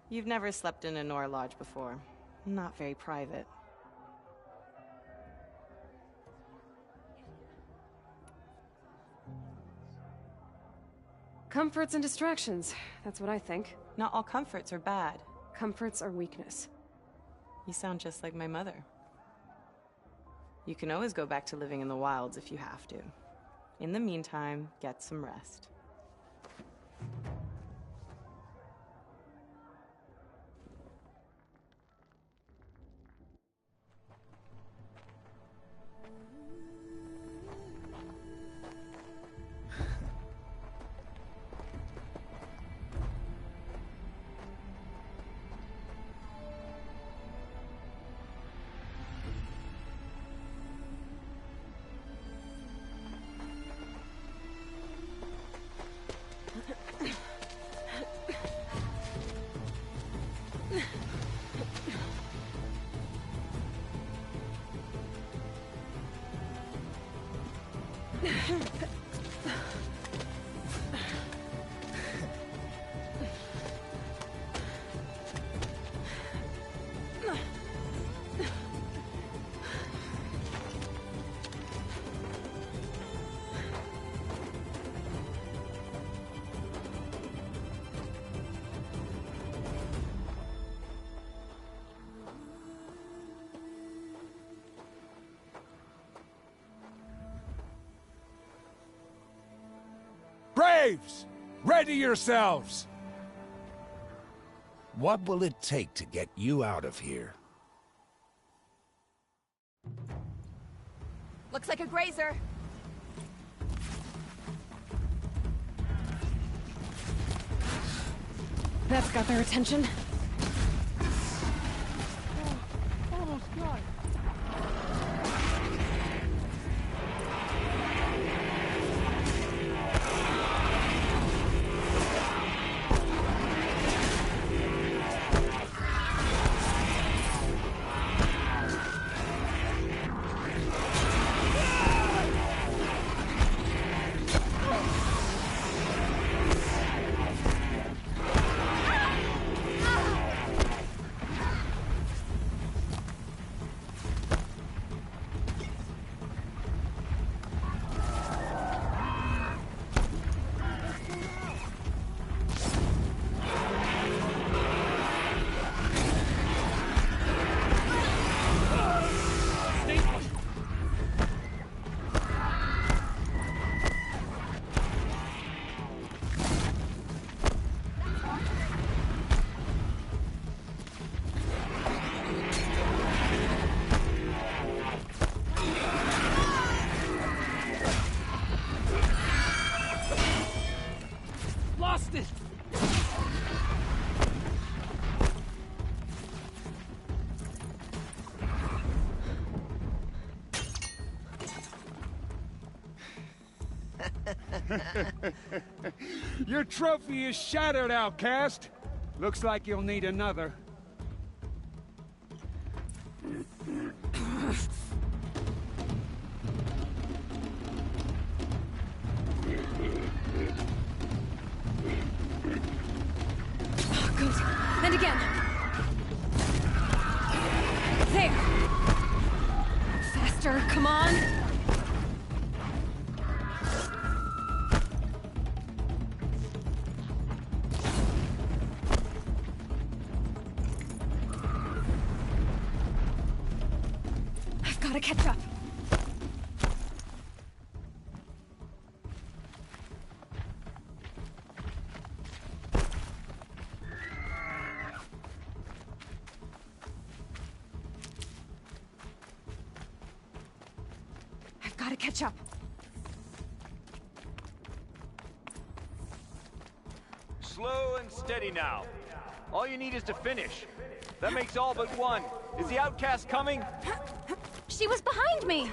You've never slept in a Nora lodge before. Not very private. Comforts and distractions. That's what I think. Not all comforts are bad. Comforts are weakness. You sound just like my mother. You can always go back to living in the wilds if you have to. In the meantime, get some rest. Braves! Ready yourselves! What will it take to get you out of here? Looks like a grazer. That's got their attention. Almost got it. lost it! Your trophy is shattered, outcast. Looks like you'll need another. Good. And again. There. Faster, come on. I've got to catch up. I've got to catch up. Slow and steady now. All you need is to finish. That makes all but one. Is the outcast coming? She was behind me!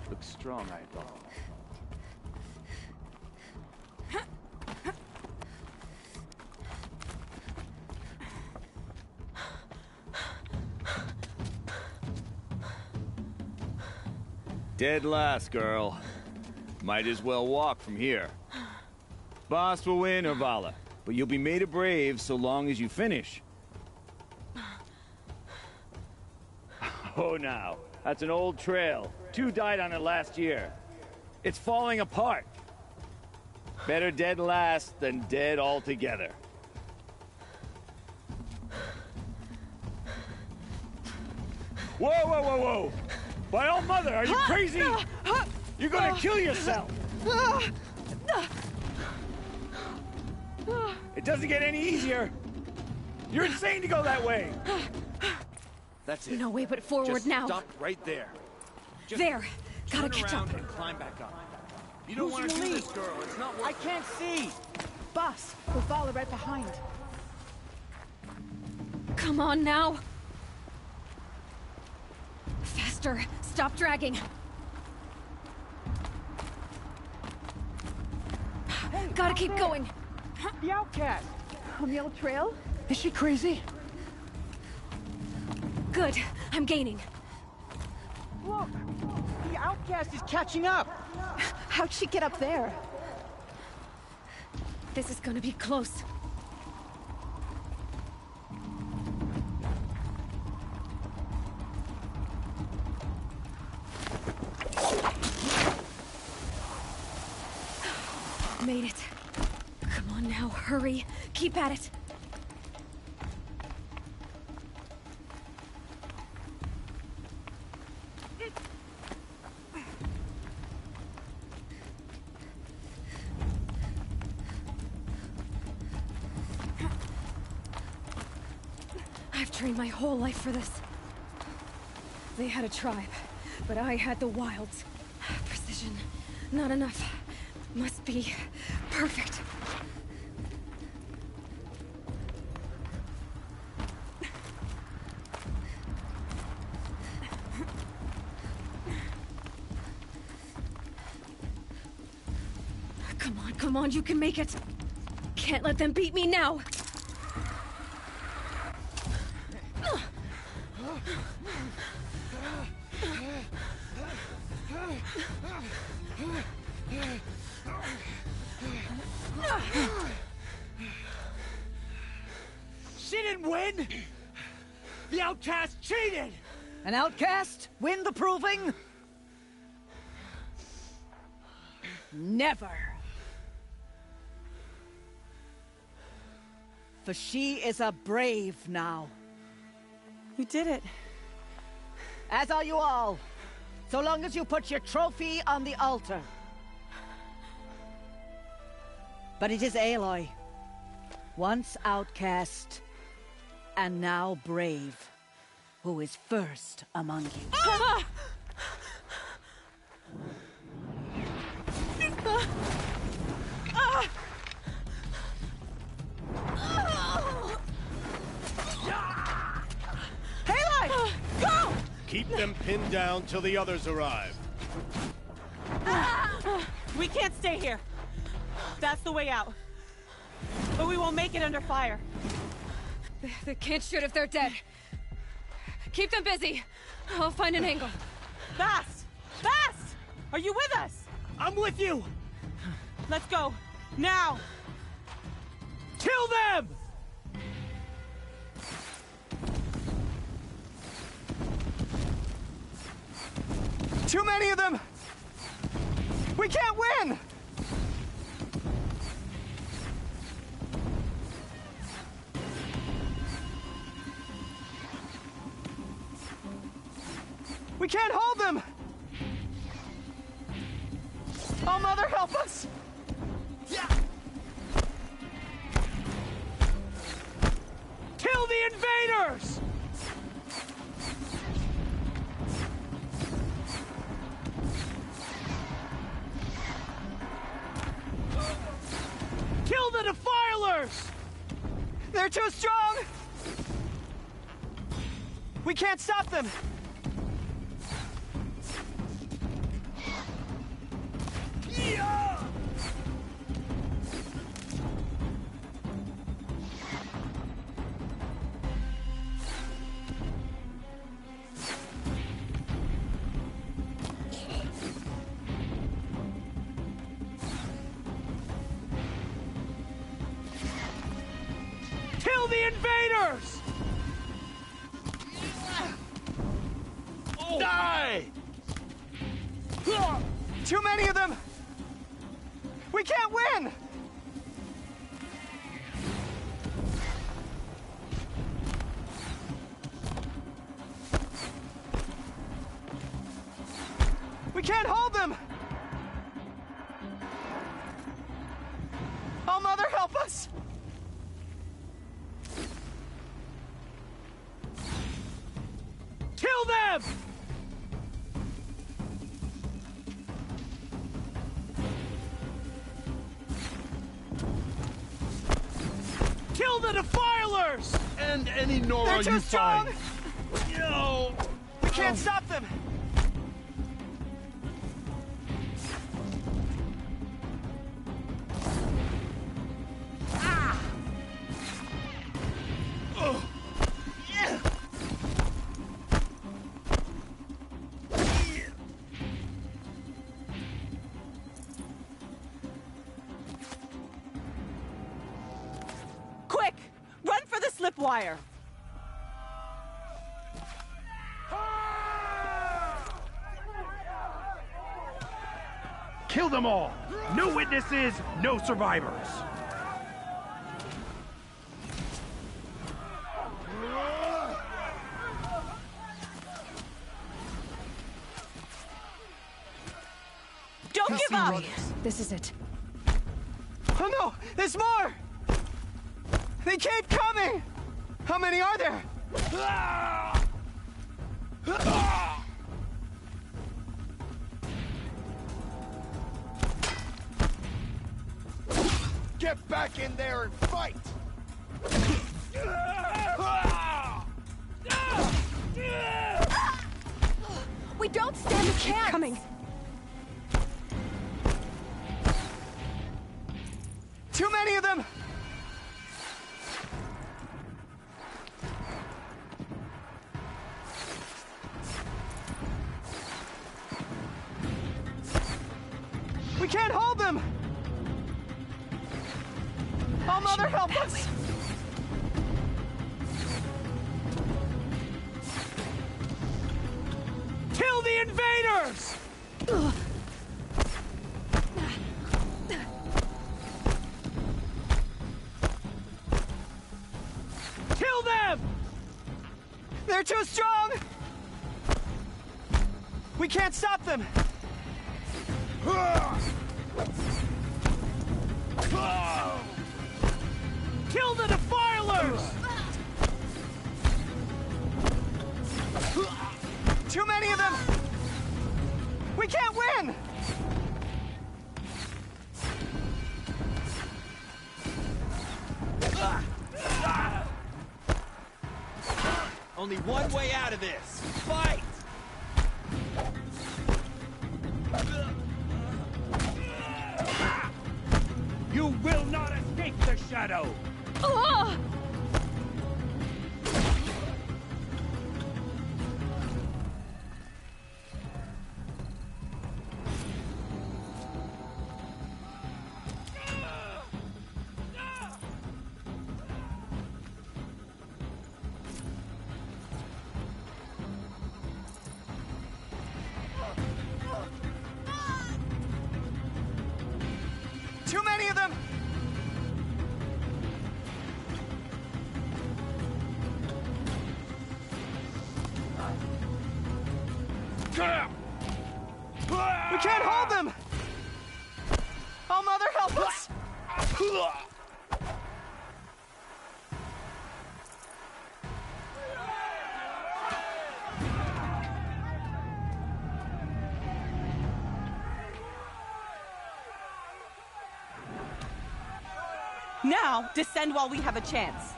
Looks strong, I thought. Dead last, girl. Might as well walk from here. Boss will win, Orvala, but you'll be made a brave so long as you finish. Oh, now. That's an old trail. 2 died on it last year. It's falling apart. Better dead last than dead altogether. Whoa, whoa, whoa, whoa! By all mother, are you crazy? You're gonna kill yourself! It doesn't get any easier! You're insane to go that way! That's it. No way but forward Just now. stop right there. Just There. Gotta turn catch around up. and climb back up. You don't Who's want to in do the this, lead? girl. It's not I can't see! Boss, we'll follow right behind. Come on now. Faster. Stop dragging. Gotta keep going. The outcast! On the old trail? Is she crazy? Good. I'm gaining. Look! The outcast is catching up! How'd she get up there? This is gonna be close. Made it. Come on now, hurry. Keep at it. I've trained my whole life for this. They had a tribe, but I had the wilds. Precision. Not enough. Must be perfect. Come on, you can make it. Can't let them beat me now. She didn't win! The outcast cheated! An outcast? Win the proving? Never. For she is a brave now. You did it. As are you all. So long as you put your trophy on the altar. But it is Aloy. Once outcast, and now brave, who is first among you. Ah! them pinned down till the others arrive. We can't stay here. That's the way out. But we won't make it under fire. They can't shoot if they're dead. Keep them busy. I'll find an angle. Fast! Fast! Are you with us? I'm with you! Let's go. Now! Kill them! Too many of them! We can't win! We can't hold them! Oh, Mother, help us! Yeah. Kill the invaders! Kill the defilers! They're too strong! We can't stop them! Yeah! Kill the invaders! Oh. Die! Too many of them! We can't win! We can't hold them! Oh, Mother, help us! Kill them! Kill the defilers! And any Nora They're too strong! find. No! We can't stop them! Ah! Oh. Yeah. Quick! Run for the slip wire! Kill them all! No witnesses, no survivors! Don't give up! This is it. Oh no! There's more! They keep coming! How many are there? Get back in there and fight! We don't stand a chance! Coming. Too many of them! We can't hold them! Oh, Mother, help us! Kill the invaders! Kill them! They're too strong! We can't stop them! Kill the defilers! Too many of them! We can't win! Only one way out of this. Fight! You will not escape the shadow! Oh! Too many of them! We can't hold them! Oh, Mother, help us! Now, descend while we have a chance.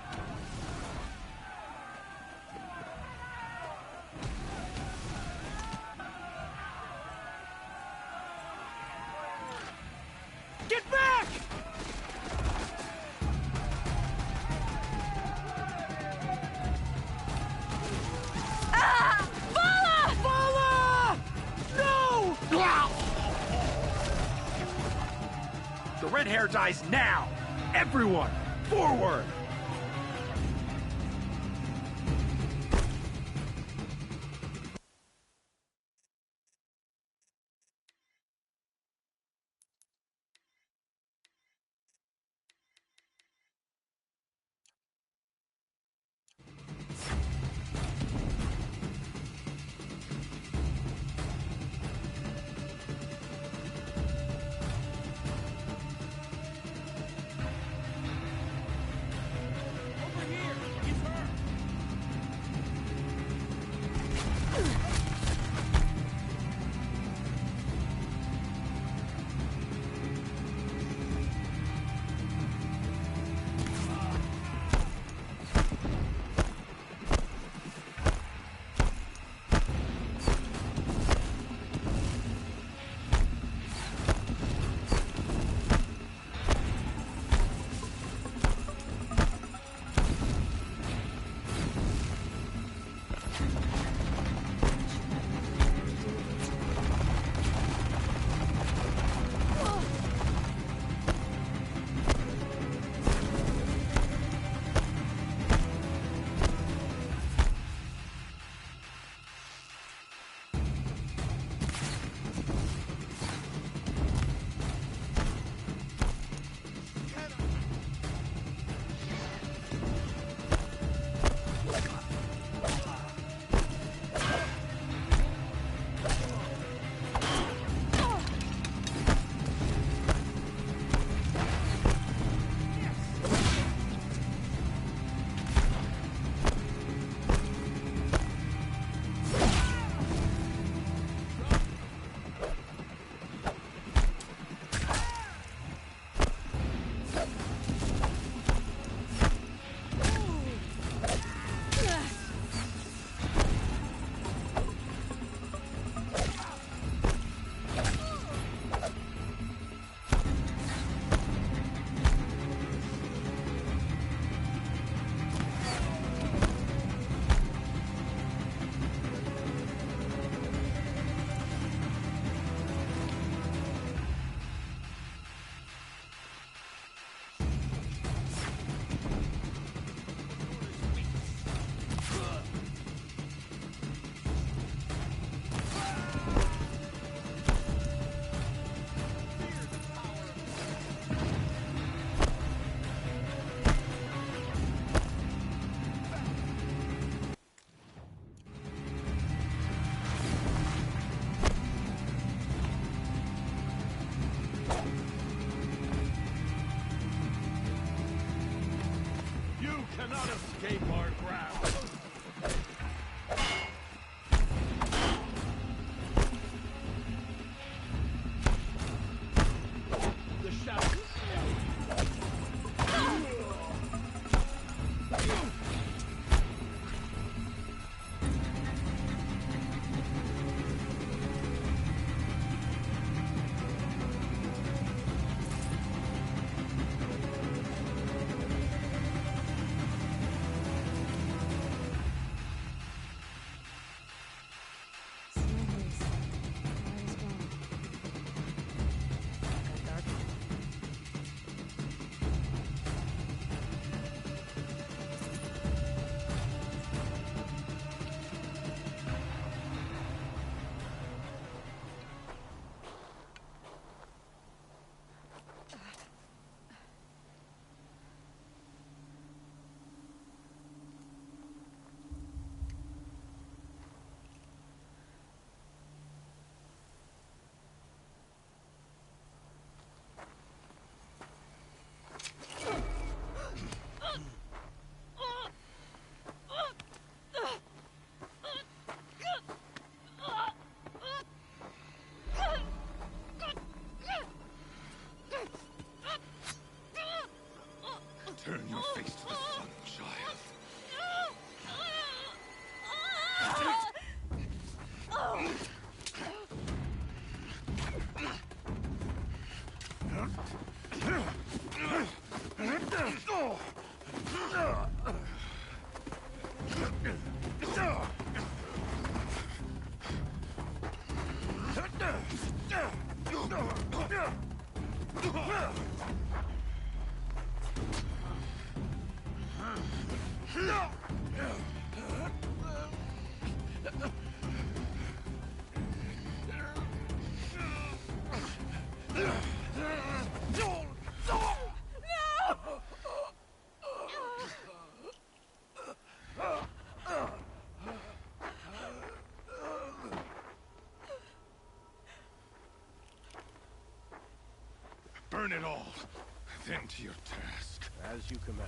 Get back! Ah! Vala! Vala! No! The red hair dies now! Everyone, forward! escape our grasp. The shadow. Turn your face to the sun, child. Burn it all, then to your task. As you command.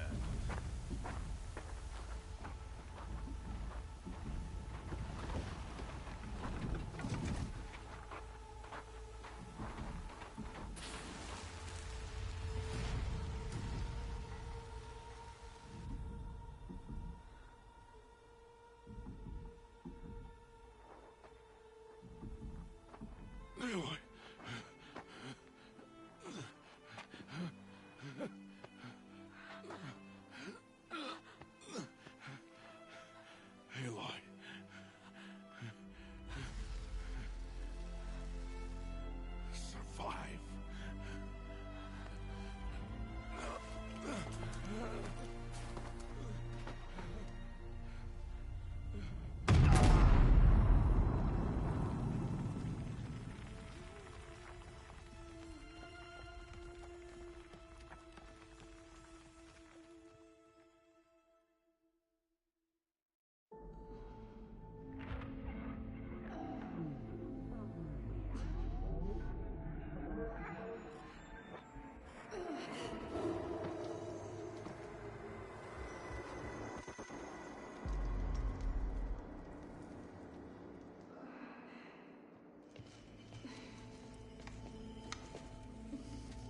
Aloy. Aloy. Survive.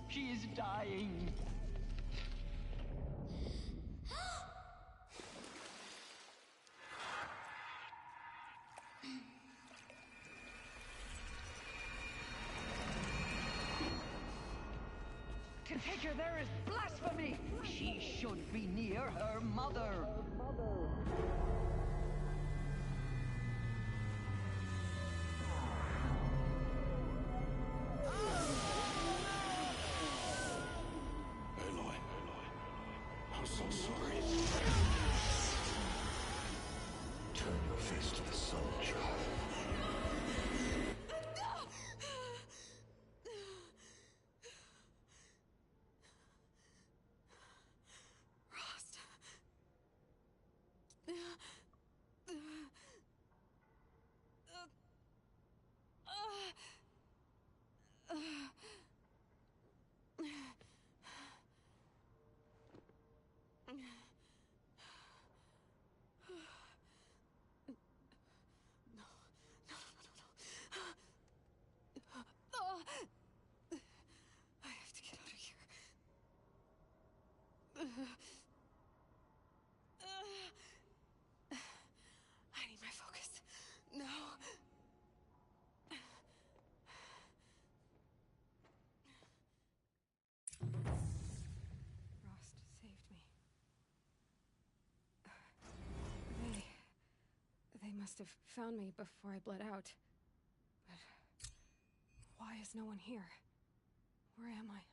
She is dying. To take her there is blasphemy. She should be near her mother. Aloy. I'm so sorry. Turn your face to the sun, child. I have to get out of here. I need my focus. No. Rost saved me. They must have found me before I bled out. But why is no one here? Where am I?